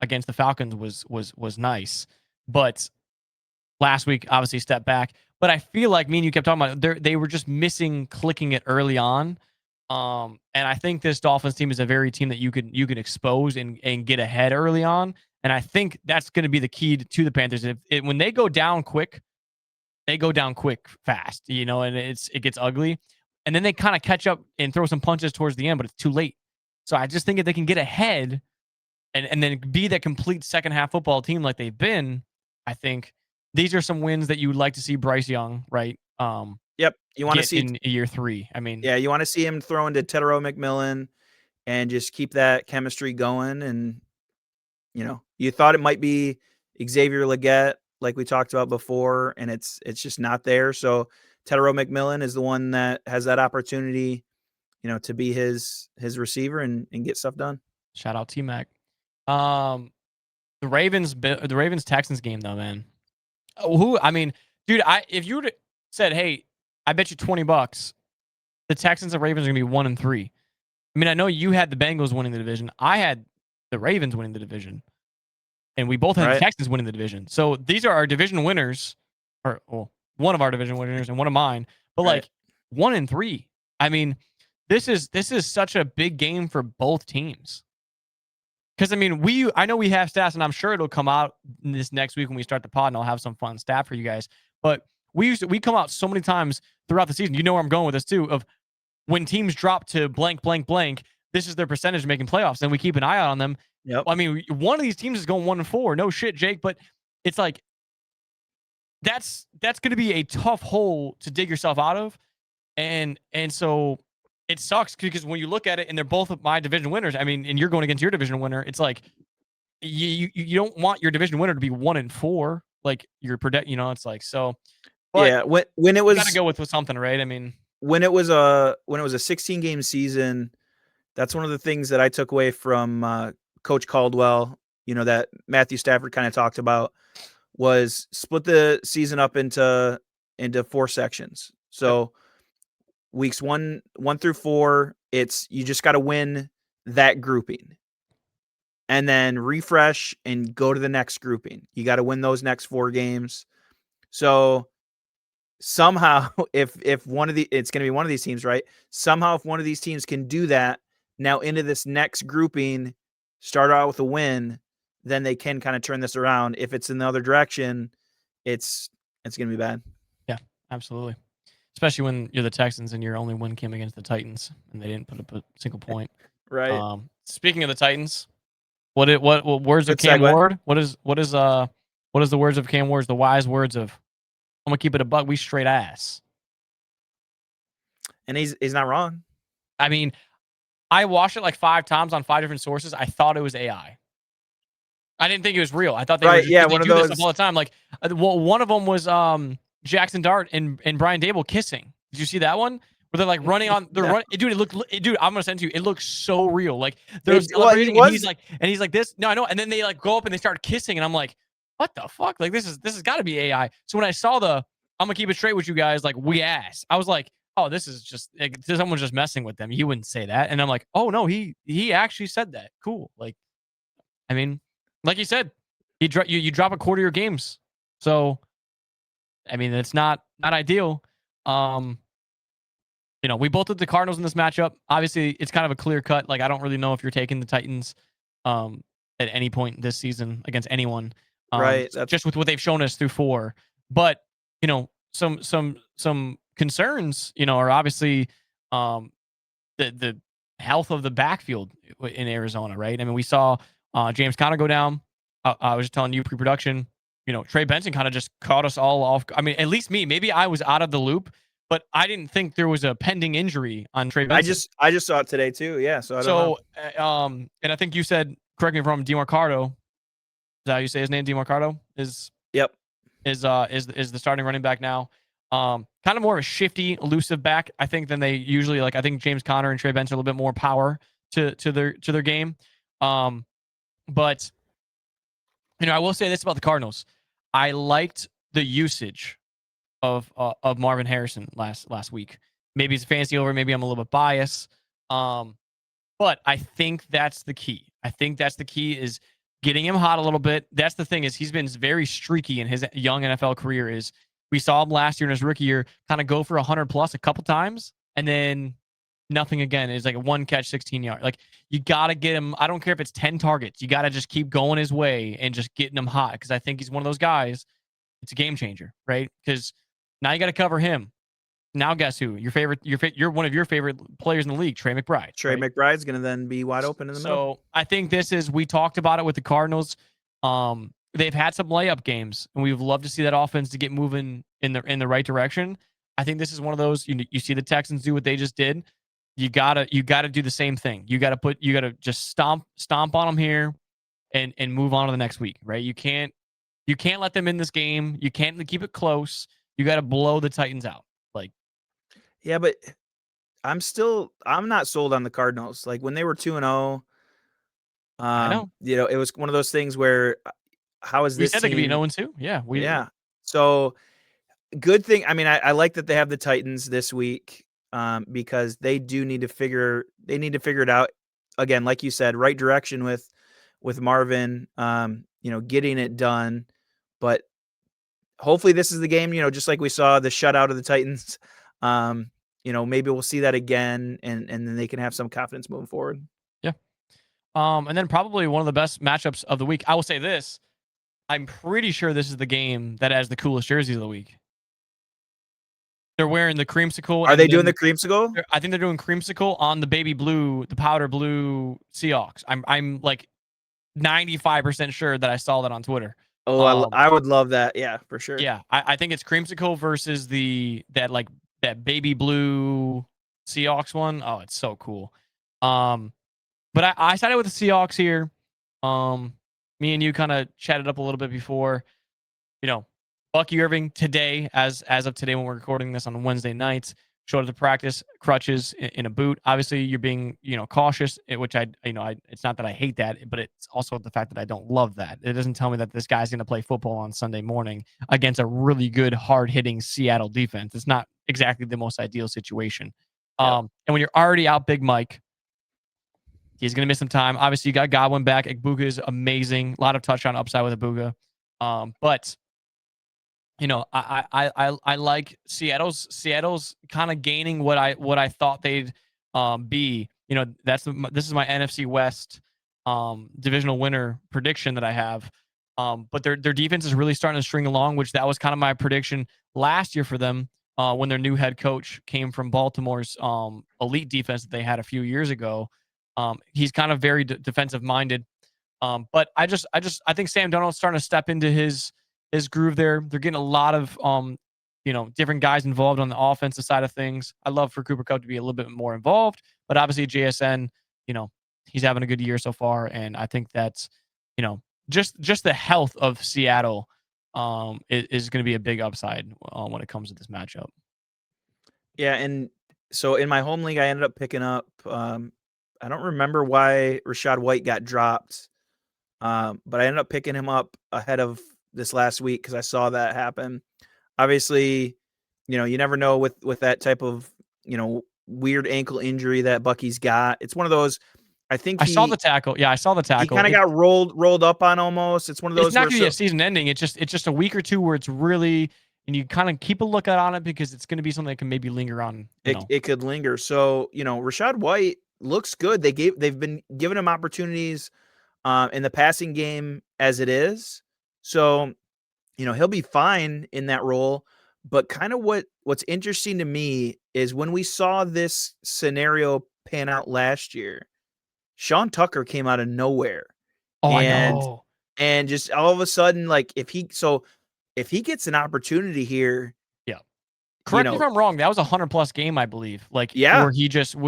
against the Falcons was nice. But last week obviously stepped back. But I feel like me and you kept talking about they were just missing clicking it early on. And I think this Dolphins team is a very team that you can expose and get ahead early on. And I think that's going to be the key to the Panthers. When they go down quick, they go down quick fast, and it gets ugly. And then they kind of catch up and throw some punches towards the end, but it's too late. So I just think if they can get ahead and then be that complete second half football team like they've been, I think these are some wins that you would like to see Bryce Young, right? Yep. You want to Get see in year 3. I mean, Yeah, you want to see him throw into Tedero McMillan and just keep that chemistry going. And you thought it might be Xavier Legette, like we talked about before, and it's just not there. So Tedero McMillan is the one that has that opportunity, to be his receiver and get stuff done. shout out T Mac. Um, the Ravens Texans game though, man. I mean, dude, if you would have said, hey, I bet you $20 the Texans and Ravens are gonna be 1-3. I mean, I know you had the Bengals winning the division. I had the Ravens winning the division, and we both had the Right. Texans winning the division. So these are our division winners, or well, one of our division winners and one of mine. But Right. like 1-3. I mean, this is such a big game for both teams. Because I mean, I know we have stats, and I'm sure it'll come out this next week when we start the pod, and I'll have some fun stat for you guys. But we come out so many times throughout the season. You know where I'm going with this too. Of when teams drop to blank, blank, blank, this is their percentage of making playoffs, and we keep an eye out on them. Yep. I mean, one of these teams is going 1-4. No shit, Jake, but it's like that's going to be a tough hole to dig yourself out of, and so it sucks because when you look at it, and they're both of my division winners. I mean, and you're going against your division winner. It's like you don't want your division winner to be 1-4, like your predict. It's like so. But Yeah. When it you got to was go with something, right? I mean, when it was a 16 game season, that's one of the things that I took away from Coach Caldwell. That Matthew Stafford kind of talked about was split the season up into 4 sections. So weeks 1 through 4, it's you just got to win that grouping. And then refresh and go to the next grouping. You got to win those next 4 games. So somehow if it's going to be one of these teams, right? Somehow if one of these teams can do that now into this next grouping, start out with a win, then they can kind of turn this around. If it's in the other direction, it's going to be bad. Yeah, absolutely. Especially when you're the Texans and your only win came against the Titans and they didn't put up a single point. Right. Speaking of the Titans, what words of Good Cam segue. Ward? What is the words of Cam Ward's the wise words of I'm gonna keep it a buck, we straight ass. And he's not wrong. I mean, I watched it like 5 times on 5 different sources. I thought it was AI. I didn't think it was real. I thought they were just, Yeah, they one of do this those. all the time. Like, well, one of them was Jackson Dart and Brian Dable kissing. Did you see that one? Where they're like running on, No. dude. Dude, I'm gonna send it to you. It looks so real. Like they're Well, celebrating, and he's like this. No, I know. And then they like go up and they start kissing, and I'm like, what the fuck? Like this has got to be AI. So when I saw I'm gonna keep it straight with you guys, like we ass. I was like, oh, this is just like, someone's just messing with them. You wouldn't say that. And I'm like, oh no, he actually said that. Cool. Like, I mean, like you said, you drop a quarter of your games. So, I mean, it's not ideal. We both took the Cardinals in this matchup. Obviously, it's kind of a clear cut. Like, I don't really know if you're taking the Titans at any point this season against anyone. Right. Just with what they've shown us through 4. But, some concerns, are obviously the health of the backfield in Arizona, right? I mean, we saw James Conner go down. I was just telling you pre-production, Trey Benson kind of just caught us all off. I mean, at least me. Maybe I was out of the loop, but I didn't think there was a pending injury on Trey Benson. I just saw it today too. Yeah, so I don't know. And I think you said, correct me if I'm wrong, DeMarcado. Is that how you say his name? DeMarcado is. Yep. Is the starting running back now. Kind of more of a shifty, elusive back, I think, than they usually like. I think James Conner and Trey Benson are a little bit more power to their game. But I will say this about the Cardinals. I liked the usage of Marvin Harrison last week. Maybe it's fancy over, maybe I'm a little bit biased. But I think that's the key. I think that's the key is getting him hot a little bit. That's the thing is he's been very streaky in his young NFL career. Is we saw him last year in his rookie year kind of go for 100 plus a couple times and then nothing again. It's like a 1 catch, 16 yard. Like you got to get him. I don't care if it's 10 targets. You got to just keep going his way and just getting him hot because I think he's one of those guys. It's a game changer, right? Because now you got to cover him. Now guess who? You're one of your favorite players in the league, Trey McBride. Trey McBride's going to then be wide open in the middle. So I think we talked about it with the Cardinals. They've had some layup games, and we've loved to see that offense to get moving in the right direction. I think this is one of those. You see the Texans do what they just did. You gotta do the same thing. You gotta just stomp on them here, and move on to the next week, right? You can't let them in this game. You can't keep it close. You got to blow the Titans out. Like, yeah, but I'm not sold on the Cardinals. Like when they were 2-0, I know. It was one of those things where how is this we said team? They could be 0-2. Yeah, yeah. So good thing. I mean, I like that they have the Titans this week because they need to figure it out again. Like you said, right direction with Marvin. Getting it done, but hopefully this is the game. Just like we saw the shutout of the Titans. Maybe we'll see that again, and then they can have some confidence moving forward. Yeah. And then probably one of the best matchups of the week. I will say this. I'm pretty sure this is the game that has the coolest jerseys of the week. They're wearing the creamsicle. Are they doing the creamsicle? I think they're doing creamsicle on the baby blue, the powder blue Seahawks. I'm like 95% sure that I saw that on Twitter. Oh, I would love that. Yeah, for sure. Yeah, I think it's creamsicle versus that baby blue Seahawks one. Oh, it's so cool. But I sided with the Seahawks here. Me and you kind of chatted up a little bit before. Bucky Irving today, as of today when we're recording this on Wednesday nights, showed up to practice, crutches in a boot. Obviously, you're being cautious, which it's not that I hate that, but it's also the fact that I don't love that. It doesn't tell me that this guy's going to play football on Sunday morning against a really good, hard-hitting Seattle defense. It's not exactly the most ideal situation. Yep. And when you're already out Big Mike, he's going to miss some time. Obviously, you got Godwin back. Igbuka is amazing. A lot of touchdown upside with Igbuka. But I like Seattle's kind of gaining what I thought they'd be. This is my NFC West divisional winner prediction that I have. But their defense is really starting to string along, which that was kind of my prediction last year for them when their new head coach came from Baltimore's elite defense that they had a few years ago. He's kind of very defensive minded. But I think Sam Darnold's starting to step into his groove there. They're getting a lot of different guys involved on the offensive side of things. I love for Cooper Kupp to be a little bit more involved, but obviously JSN, he's having a good year so far, and I think that's just the health of Seattle is going to be a big upside when it comes to this matchup. Yeah, and so in my home league, I ended up picking up. I don't remember why Rachaad White got dropped, but I ended up picking him up ahead of this last week because I saw that happen. Obviously, you never know with that type of weird ankle injury that Bucky's got. It's one of those. I think I saw the tackle. Yeah, I saw the he tackle. kind of got rolled up on almost. It's one of It's those not where going to be a season ending. It's just a week or two where it's really, and you kind of keep a lookout on it because it's going to be something that can maybe linger on. it could linger. So Rachaad White looks good. They've been giving him opportunities in the passing game as it is. So he'll be fine in that role. But kind of what's interesting to me is when we saw this scenario pan out last year, Sean Tucker came out of nowhere. Oh, I And know. and just all of a sudden, like if he gets an opportunity here, Yeah. you Correct me if know, I'm wrong. That was a 100+ game, I believe. Like yeah, where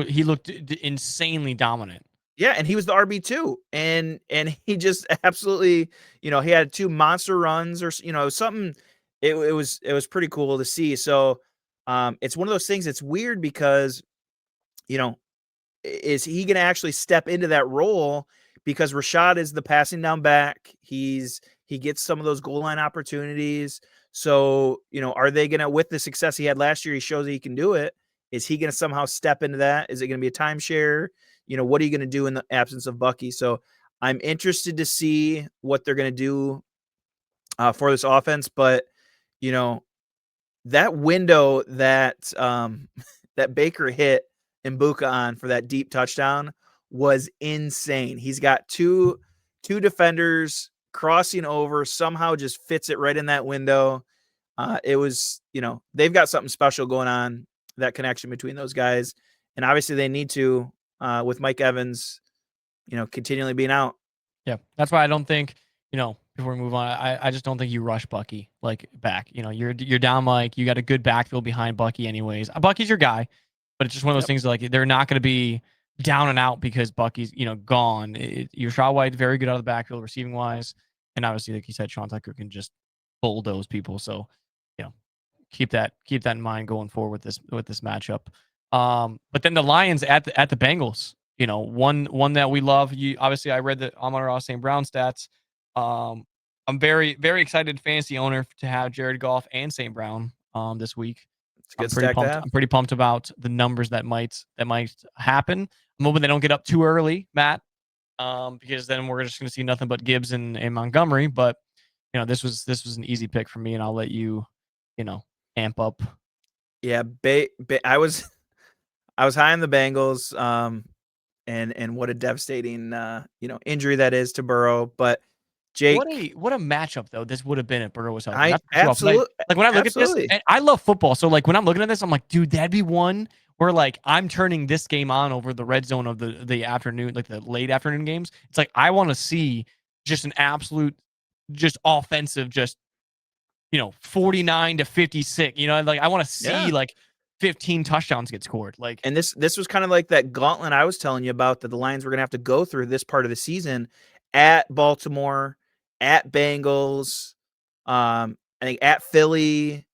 he looked insanely dominant. yeah, and he was the RB2, and he just absolutely, he had 2 monster runs or something. It was pretty cool to see. So, it's one of those things. It's weird because, you know, is he going to actually step into that role because Rashad is the passing down back. He gets some of those goal line opportunities. So, are they going to, with the success he had last year, he shows that he can do it. Is he going to somehow step into that? Is it going to be a timeshare? What are you going to do in the absence of Bucky? So I'm interested to see what they're going to do for this offense. But, you know, that window that that Baker hit Mbuka on for that deep touchdown was insane. He's got two defenders crossing over, somehow just fits it right in that window. It was, they've got something special going on, that connection between those guys. And obviously they need to, with Mike Evans, continually being out. Yeah. That's why I don't think, before we move on, I just don't think you rush Bucky like back. You're down Mike. You got a good backfield behind Bucky anyways. Bucky's your guy, but it's just one of those Yep. things like they're not going to be down and out because Bucky's, gone. Your Shaw White's very good out of the backfield receiving wise. And obviously, like you said, Sean Tucker can just bulldoze people. So, keep that in mind going forward with this matchup. But then the Lions at the Bengals, one that we love. You obviously I read the Amon-Ra St. Brown stats. I'm very, very excited fantasy owner to have Jared Goff and St. Brown this week. It's a I'm good pretty stack to pumped. have. I'm pretty pumped about the numbers that might happen. I'm hoping they don't get up too early, Matt, because then we're just going to see nothing but Gibbs and Montgomery. But this was an easy pick for me, and I'll let you, amp up. Yeah, I was high on the Bengals, and what a devastating injury that is to Burrow. But Jake, What a matchup though this would have been if Burrow was healthy. I That's for sure. Like when I look at this, absolutely. and I love football, so like when I'm looking at this, I'm like, dude, that'd be one where like I'm turning this game on over the red zone of the afternoon, like the late afternoon games. It's like I want to see just an absolute, just offensive, just 49-56. Like I want to Yeah. see like 15 touchdowns get scored. Like, And this was kind of like that gauntlet I was telling you about that the Lions were going to have to go through this part of the season at Baltimore, at Bengals, I think at Philly,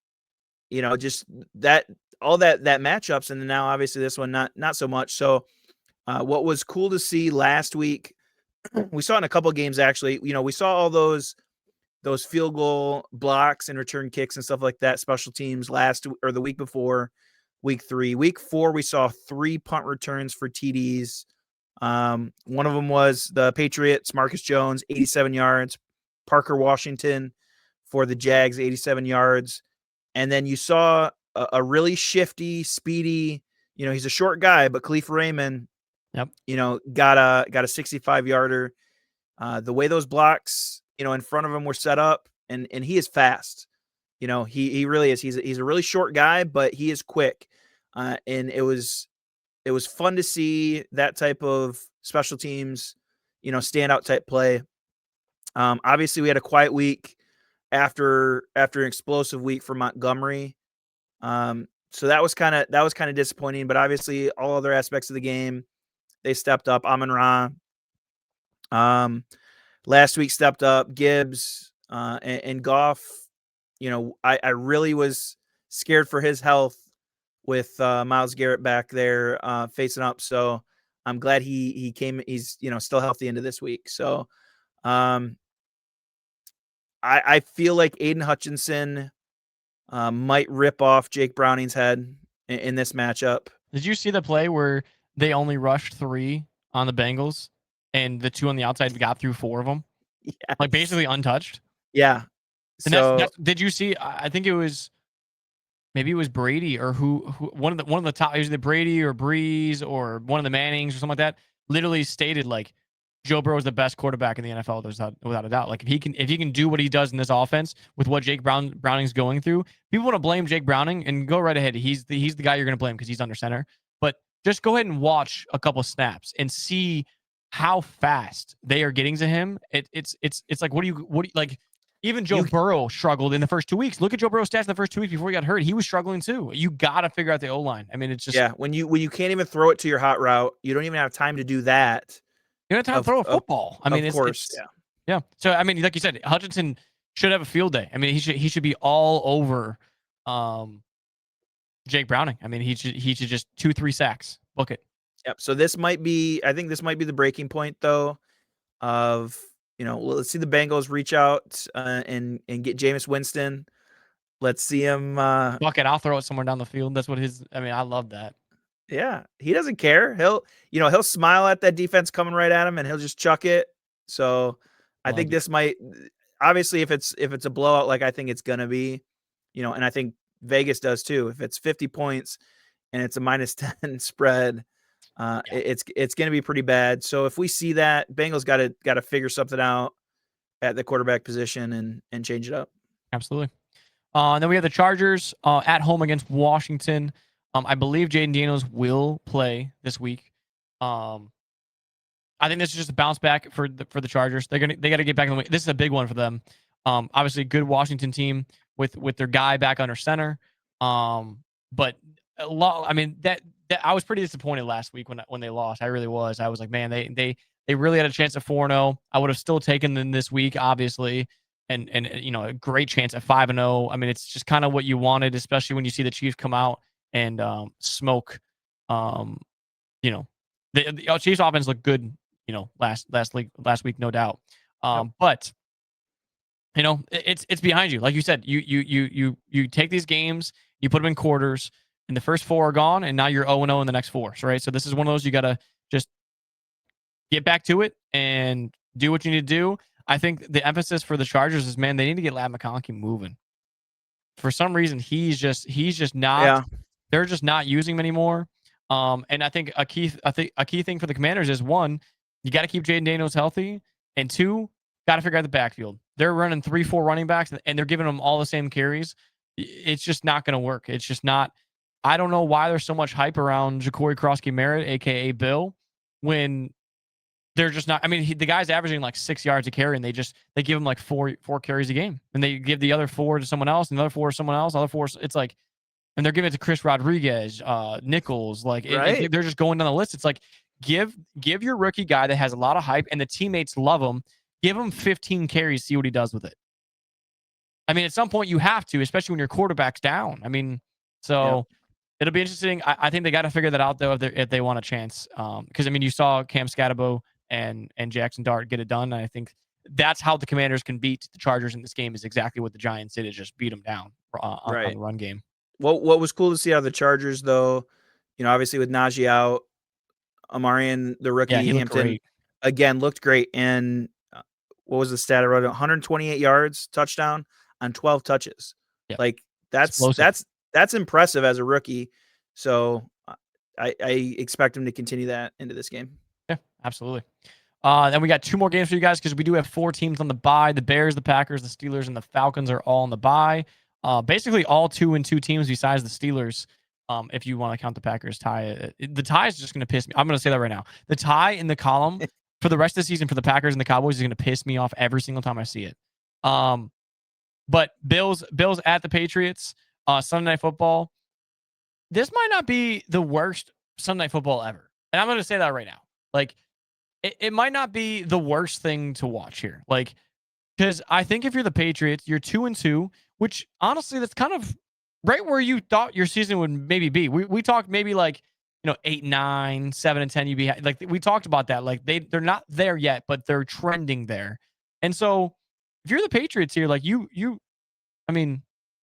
just that all that matchups, and then now obviously this one not so much. So what was cool to see last week, we saw in a couple of games actually. We saw all those field goal blocks and return kicks and stuff like that, special teams last or the week before. Week 3, week 4, we saw 3 punt returns for TDs. One of them was the Patriots, Marcus Jones, 87 yards. Parker Washington for the Jags, 87 yards. And then you saw a really shifty, speedy, he's a short guy, but Khalif Raymond Yep. Got a 65 yarder. The way those blocks, in front of him were set up, and he is fast. He really is. He's a really short guy, but he is quick. And it was fun to see that type of special teams, standout type play. Obviously, we had a quiet week after an explosive week for Montgomery. So that was kind of disappointing. But obviously, all other aspects of the game, they stepped up. Amon-Ra, last week stepped up. Gibbs, and Goff. I really was scared for his health with Myles Garrett back there facing up. So I'm glad he came. He's still healthy into this week. So I feel like Aiden Hutchinson might rip off Jake Browning's head in this matchup. Did you see the play where they only rushed 3 on the Bengals and the 2 on the outside got through 4 of them? Yes. Like basically untouched. Yeah. And that's did you see? I think it was maybe it was Brady or who one of the top, usually Brady or Breeze or one of the Mannings or something like that, literally stated like Joe Burrow is the best quarterback in the NFL without a doubt. Like if he can do what he does in this offense with what Browning's going through, people want to blame Jake Browning and go right ahead. He's the guy you're going to blame because he's under center. But just go ahead and watch a couple snaps and see how fast they are getting to him. It's like what do you like? Even Joe Burrow struggled in the first 2 weeks. Look at Joe Burrow's stats in the first 2 weeks before he got hurt. He was struggling too. You got to figure out the O-line. I mean, it's just when you can't even throw it to your hot route, you don't even have time to do that. You don't have time to throw a football. I mean, of course, yeah. So I mean, like you said, Hutchinson should have a field day. I mean, he should be all over Jake Browning. I mean, he should just 2-3 sacks. Book it. Yep. So I think this might be the breaking point though of, let's see the Bengals reach out and get Jameis Winston. Let's see him. Fuck it, I'll throw it somewhere down the field. That's what I mean, I love that. Yeah, he doesn't care. He'll smile at that defense coming right at him, and he'll just chuck it. So I think this might, obviously, if it's a blowout like I think it's gonna be, and I think Vegas does too. If it's 50 points and it's a -10 spread, it's gonna be pretty bad. So if we see that, Bengals got to figure something out at the quarterback position and change it up. Absolutely. And then we have the Chargers at home against Washington. I believe Jaden Daniels will play this week. I think this is just a bounce back for the Chargers. They got to get back in the way. This is a big one for them. Obviously, good Washington team with their guy back under center. But a lot. I mean that I was pretty disappointed last week when they lost. I really was. I was like, man, they really had a chance at 4-0. I would have still taken them this week, obviously. And a great chance at 5-0. I mean, it's just kind of what you wanted, especially when you see the Chiefs come out and smoke. The Chiefs offense looked good, last week, no doubt. But it's behind you. Like you said, you take these games, you put them in quarters, and the first 4 are gone, and now you're 0-0 in the next 4. Right? So this is one of those you got to just get back to it and do what you need to do. I think the emphasis for the Chargers is, man, they need to get Ladd McConkey moving. For some reason, he's just not. Yeah. They're just not using him anymore. And I think a key thing for the Commanders is, 1, you got to keep Jaden Daniels healthy, and 2, got to figure out the backfield. They're running 3-4 running backs, and they're giving them all the same carries. It's just not going to work. It's just not. I don't know why there's so much hype around Ja'Cory Krosky-Merritt, aka Bill, when they're just not. I mean, the guy's averaging like 6 yards a carry, and they give him like four carries a game, and they give the other 4 to someone else, and the other 4 to someone else, other 4. It's like, and they're giving it to Chris Rodriguez, Nichols, like right. They're just going down the list. It's like give your rookie guy that has a lot of hype and the teammates love him. Give him 15 carries, see what he does with it. I mean, at some point you have to, especially when your quarterback's down. I mean, so. Yeah. It'll be interesting. I think they got to figure that out though if they want a chance. Because I mean, you saw Cam Scatterbo and Jackson Dart get it done. And I think that's how the Commanders can beat the Chargers in this game, is exactly what the Giants did, is just beat them down on the run game. What was cool to see out of the Chargers though, obviously with Najee out, Amarian, the rookie, Hampton, again looked great. And what was the stat I wrote? 128 yards, touchdown on 12 touches. Yep. Like that's impressive as a rookie. So I expect him to continue that into this game. Yeah, absolutely. Then we got 2 more games for you guys because we do have 4 teams on the bye. The Bears, the Packers, the Steelers, and the Falcons are all on the bye. Basically all 2-2 teams besides the Steelers. If you want to count the Packers tie, the tie is just going to piss me. I'm going to say that right now. The tie in the column for the rest of the season for the Packers and the Cowboys is going to piss me off every single time I see it. But Bills at the Patriots, Sunday Night Football. This might not be the worst Sunday Night Football ever, and I'm going to say that right now. Like, it might not be the worst thing to watch here. Like, because I think if you're the Patriots, you're 2-2, which honestly, that's kind of right where you thought your season would maybe be. We talked maybe like 8-9, 7-10. You'd be like, we talked about that. Like they're not there yet, but they're trending there. And so if you're the Patriots here, like I mean,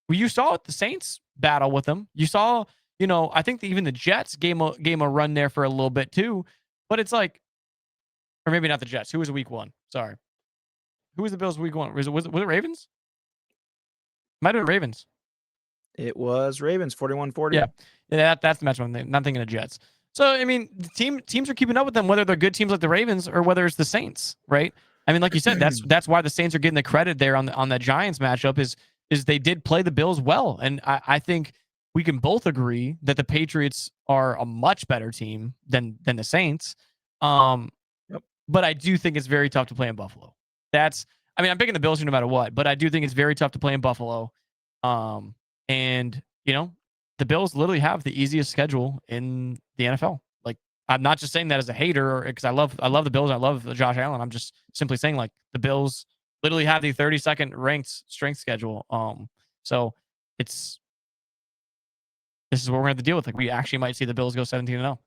you saw the Saints battle with them. You saw, I think even the Jets gave a run there for a little bit too. But it's like, or maybe not the Jets. Who was week 1? Sorry. Who was the Bills week 1? Was it Ravens? Might have been Ravens. It was Ravens 41-40. Yeah, that's the match I'm not thinking of Jets. So I mean, the teams are keeping up with them, whether they're good teams like the Ravens or whether it's the Saints, right? I mean, like you said, that's why the Saints are getting the credit there on that Giants matchup is they did play the Bills well, and I think we can both agree that the Patriots are a much better team than the Saints. Yep. But I do think it's very tough to play in Buffalo. I'm picking the Bills no matter what, but I do think it's very tough to play in Buffalo. And the Bills literally have the easiest schedule in the NFL. Like, I'm not just saying that as a hater because I love the Bills. I love Josh Allen. I'm just simply saying like the Bills literally have the 32nd ranked strength schedule. So this is what we're going to have to deal with. Like, we actually might see the Bills go 17-0.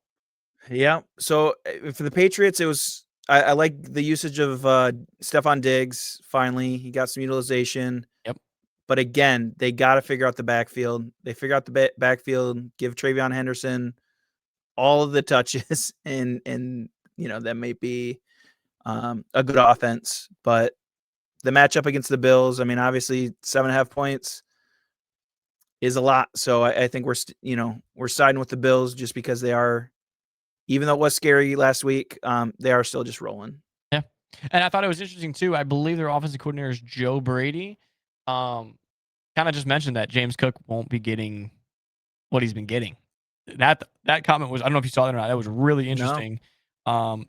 Yeah. So for the Patriots, it was I like the usage of Stephon Diggs. Finally, he got some utilization. Yep. But again, they got to figure out the backfield. They figure out the backfield, give Travion Henderson all of the touches, and that may be a good offense. But the matchup against the Bills, I mean, obviously 7.5 points is a lot. So I think we're siding with the Bills just because they are, even though it was scary last week, they are still just rolling. Yeah. And I thought it was interesting too. I believe their offensive coordinator is Joe Brady. Kind of just mentioned that James Cook won't be getting what he's been getting. That comment was, I don't know if you saw that or not. That was really interesting. No.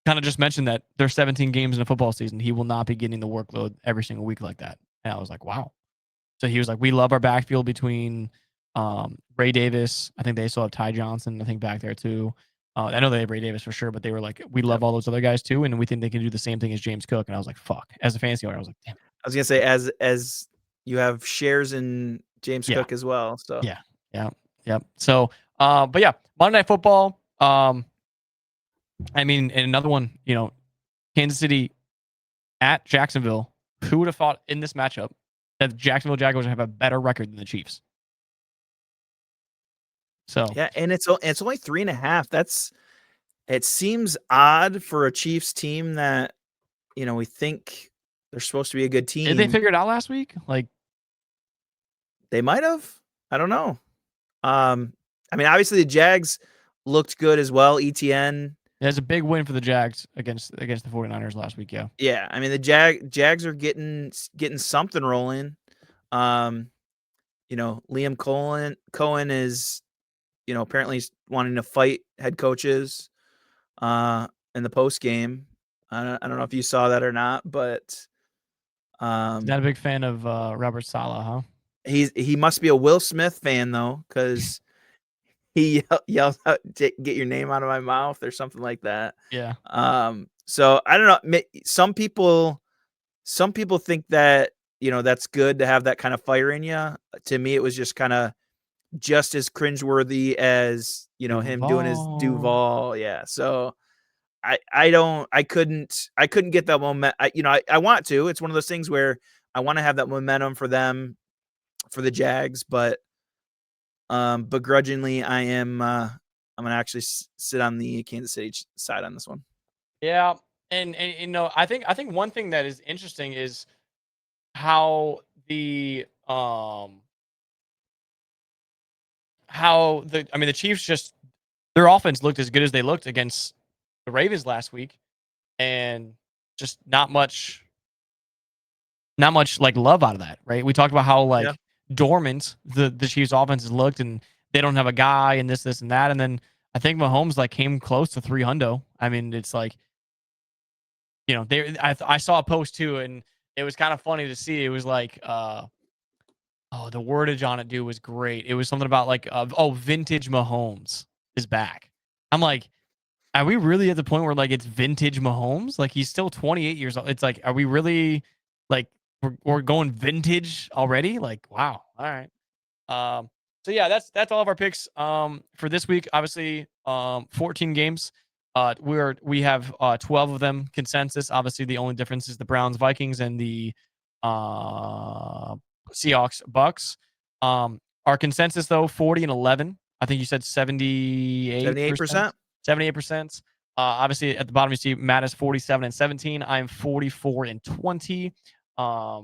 Kind of just mentioned that there's 17 games in a football season. He will not be getting the workload every single week like that. And I was like, wow. So he was like, we love our backfield between Ray Davis. I think they still have Ty Johnson, I think, back there too. I know they have Ray Davis for sure, but they were like, we love all those other guys too, and we think they can do the same thing as James Cook. And I was like, fuck. As a fantasy owner, I was like, damn. I was gonna say, as you have shares in James Cook as well. So yeah. So, but yeah, Monday Night Football. I mean, and another one, Kansas City at Jacksonville. Who would have thought in this matchup that the Jacksonville Jaguars would have a better record than the Chiefs? So yeah, and it's only 3.5. It seems odd for a Chiefs team that we think they're supposed to be a good team. Did they figure it out last week? Like, they might have. I don't know. I mean, obviously the Jags looked good as well. ETN. It's a big win for the Jags against the 49ers last week. Yeah. Yeah. I mean, the Jags are getting something rolling. Liam Cohen is, apparently wanting to fight head coaches in the post game. I don't know if you saw that or not, but not a big fan of Robert Saleh, huh? He must be a Will Smith fan though, because he yells out, "Get your name out of my mouth" or something like that. Yeah. So I don't know. Some people think that that's good to have that kind of fire in you. To me, it was just kind of just as cringeworthy as him doing his Duval. Yeah. So I couldn't get that moment. I want to. It's one of those things where I want to have that momentum for them, for the Jags, but begrudgingly, I'm gonna actually sit on the Kansas City side on this one. Yeah, and I think one thing that is interesting is how the Chiefs just their offense looked as good as they looked against the Ravens last week, and just not much like love out of that, right? We talked about how Yeah. like dormant the Chiefs offense has looked, and they don't have a guy, and this and that, and then I think Mahomes like came close to 300. I mean, it's like, I saw a post too, and it was kind of funny to see. It was like, oh, the wordage on it, dude, was great. It was something about like, vintage Mahomes is back. I'm like, are we really at the point where like it's vintage Mahomes? Like he's still 28 years old. It's like, are we really like we're going vintage already? Like, wow. All right. So yeah, that's all of our picks for this week. Obviously, 14 games. We have 12 of them consensus. Obviously, the only difference is the Browns, Vikings, and the uh, Seahawks, Bucks. Our consensus though, 40 and 11. I think you said 78%. 78%. 78%. Obviously, at the bottom you see Matt is 47 and 17. I'm 44 and 20. I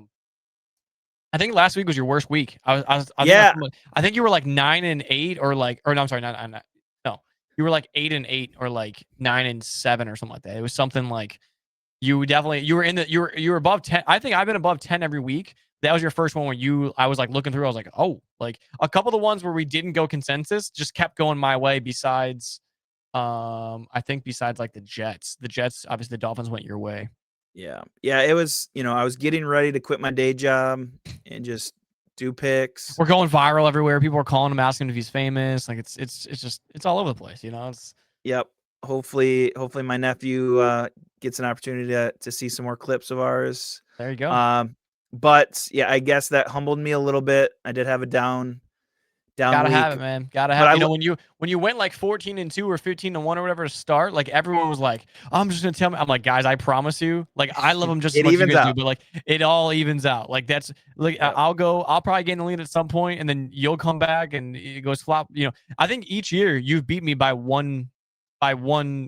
think last week was your worst week. Yeah. I think you were like 9 and 8 or no, I'm sorry, no, you were like 8 and 8 or like 9 and 7 or something like that. It was something like you were above 10. I think I've been above 10 every week. That was your first one where I was like looking through. I was like, oh, like a couple of the ones where we didn't go consensus just kept going my way. Besides, I think besides like the Jets, obviously the Dolphins went your way. Yeah. Yeah, it was, I was getting ready to quit my day job and just do picks. We're going viral everywhere. People are calling him, asking if he's famous. Like it's all over the place. It's Yep. Hopefully my nephew gets an opportunity to see some more clips of ours. there you go. But yeah, I guess that humbled me a little bit. I did have a down Gotta have week, it, man. Gotta but have. When you went like 14-2 or 15-1 or whatever to start, like everyone was like, "I'm just gonna tell me." I'm like, guys, I promise you, like I love them just as it much as you evens guys do, out. but like it all evens out. Like that's like Yep. I'll probably get in the lead at some point, and then you'll come back and it goes flop. I think each year you've beat me by one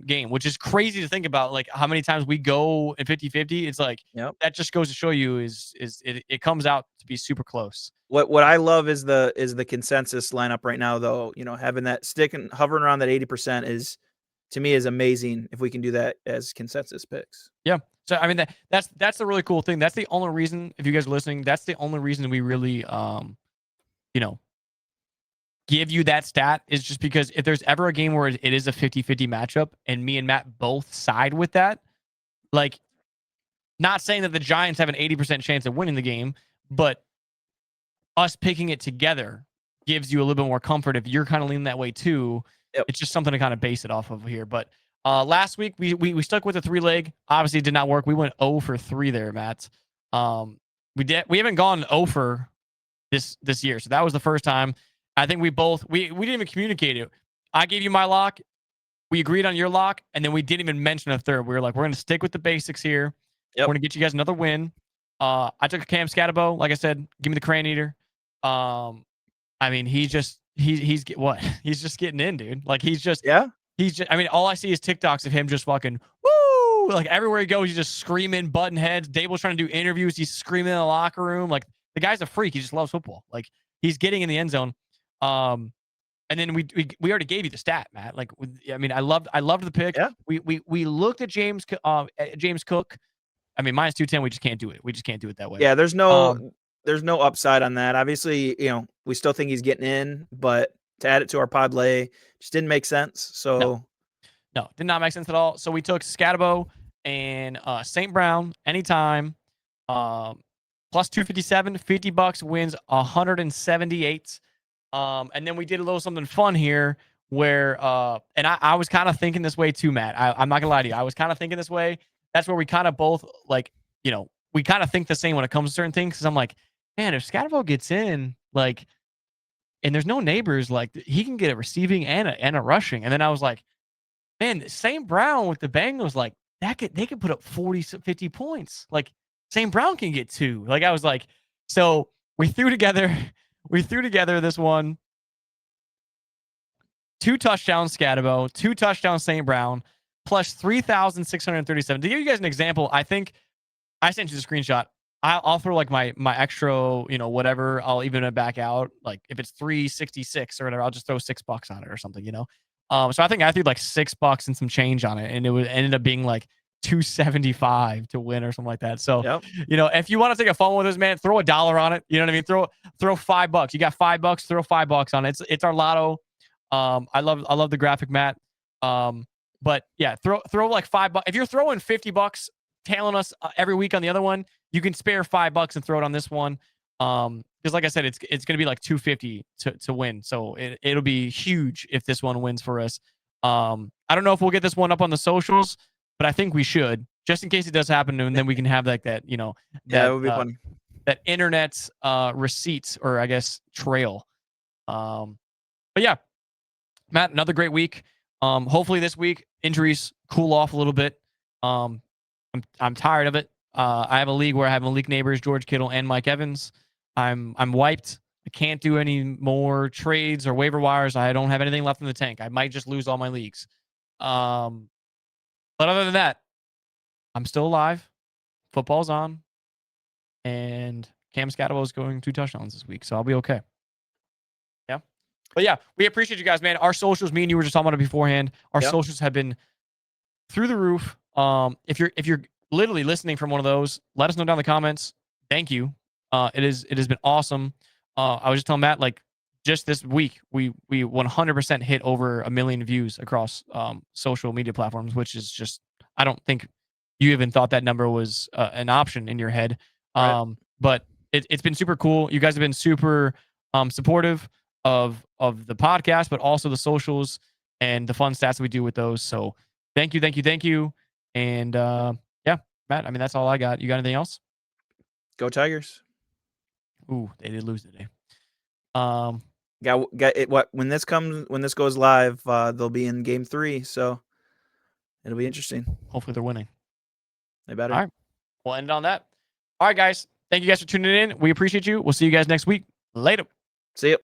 game, which is crazy to think about. Like how many times we go in 50-50. It's like Yep. that just goes to show you it comes out to be super close. What I love is the consensus lineup right now, though. Having that stick and hovering around that 80% is, to me, is amazing. If we can do that as consensus picks. Yeah. So I mean that's the really cool thing. That's the only reason, if you guys are listening, that's the only reason we really you know give you that stat, is just because if there's ever a game where it is a 50-50 matchup and me and Matt both side with that, like, not saying that the Giants have an 80% chance of winning the game, but us picking it together gives you a little bit more comfort if you're kind of leaning that way too. Yep. It's just something to kind of base it off of here. But last week we stuck with the 3-leg. Obviously, it did not work. We went 0 for 3 there, Matt. We haven't gone 0 for this year, so that was the first time. I think we didn't even communicate it. I gave you my lock. We agreed on your lock, and then we didn't even mention a third. We were like, we're going to stick with the basics here. Yep. We're going to get you guys another win. I took a Cam Scatabo. Like I said, give me the Crane Eater. I mean, he's just what? He's just getting in, dude. Like Yeah. I mean, all I see is TikToks of him just fucking woo. Like everywhere he goes, he's just screaming, button heads. Dable's trying to do interviews. He's screaming in the locker room. Like the guy's a freak. He just loves football. Like he's getting in the end zone. And then we already gave you the stat, Matt. Like, I mean, I loved the pick. Yeah. We looked at James Cook. I mean, -210. We just can't do it. We just can't do it that way. Yeah. There's no upside on that. Obviously, we still think he's getting in, but to add it to our parlay just didn't make sense. So no, did not make sense at all. So we took Scatabo and St. Brown anytime. Plus 257, $50 wins 178. And then we did a little something fun here where and I was kind of thinking this way too, Matt. I'm not gonna lie to you. I was kind of thinking this way. That's where we kind of both like, we kind of think the same when it comes to certain things. Cause I'm like, man, if Scatabo gets in, like, and there's no neighbors, like he can get a receiving and a rushing. And then I was like, man, St. Brown with the Bengals, like they could put up 40, 50 points. Like St. Brown can get 2. Like I was like, so we threw together this one. 2 touchdowns Scatabo, 2 touchdowns St. Brown, plus 3,637. To give you guys an example, I think I sent you the screenshot. I'll throw like my extra, whatever. I'll even it back out. Like if it's 366 or whatever, I'll just throw $6 on it or something. So I think I threw like $6 and some change on it, and ended up being like 275 to win or something like that. So, Yep. if you want to take a fun with us, man, throw $1 on it. You know what I mean? Throw $5. You got $5, throw $5 on it. It's our lotto. I love the graphic, Matt. But yeah, throw like $5. If you're throwing $50, tailing us every week on the other one, you can spare $5 and throw it on this one. Because like I said, it's gonna be like 250 to win. So it'll be huge if this one wins for us. I don't know if we'll get this one up on the socials, but I think we should, just in case it does happen, and then we can have like that, Yeah, it that would be funny. that internet receipts, or I guess trail. But yeah, Matt, another great week. Hopefully this week injuries cool off a little bit. I'm tired of it. I have a league where I have Malik Neighbors, George Kittle, and Mike Evans. I'm wiped. I can't do any more trades or waiver wires. I don't have anything left in the tank. I might just lose all my leagues. But other than that, I'm still alive. Football's on, and Cam Scatterwell is going 2 touchdowns this week, so I'll be okay. Yeah. But yeah, we appreciate you guys, man. Our socials, me and you were just talking about it beforehand. Our socials have been through the roof. If you're literally listening from one of those, let us know down in the comments. Thank you. It has been awesome. I was just telling Matt, like, just this week we 100% hit over 1 million views across social media platforms, which is just, I don't think you even thought that number was an option in your head. Right. But it's been super cool. You guys have been super supportive of the podcast, but also the socials and the fun stats that we do with those. So thank you. And yeah, Matt, I mean, that's all I got. You got anything else? Go Tigers. Ooh, they did lose today. Got it. When this goes live, they'll be in game 3, so it'll be interesting. Hopefully they're winning. They better. All right. We'll end on that. All right, guys. Thank you guys for tuning in. We appreciate you. We'll see you guys next week. Later. See you.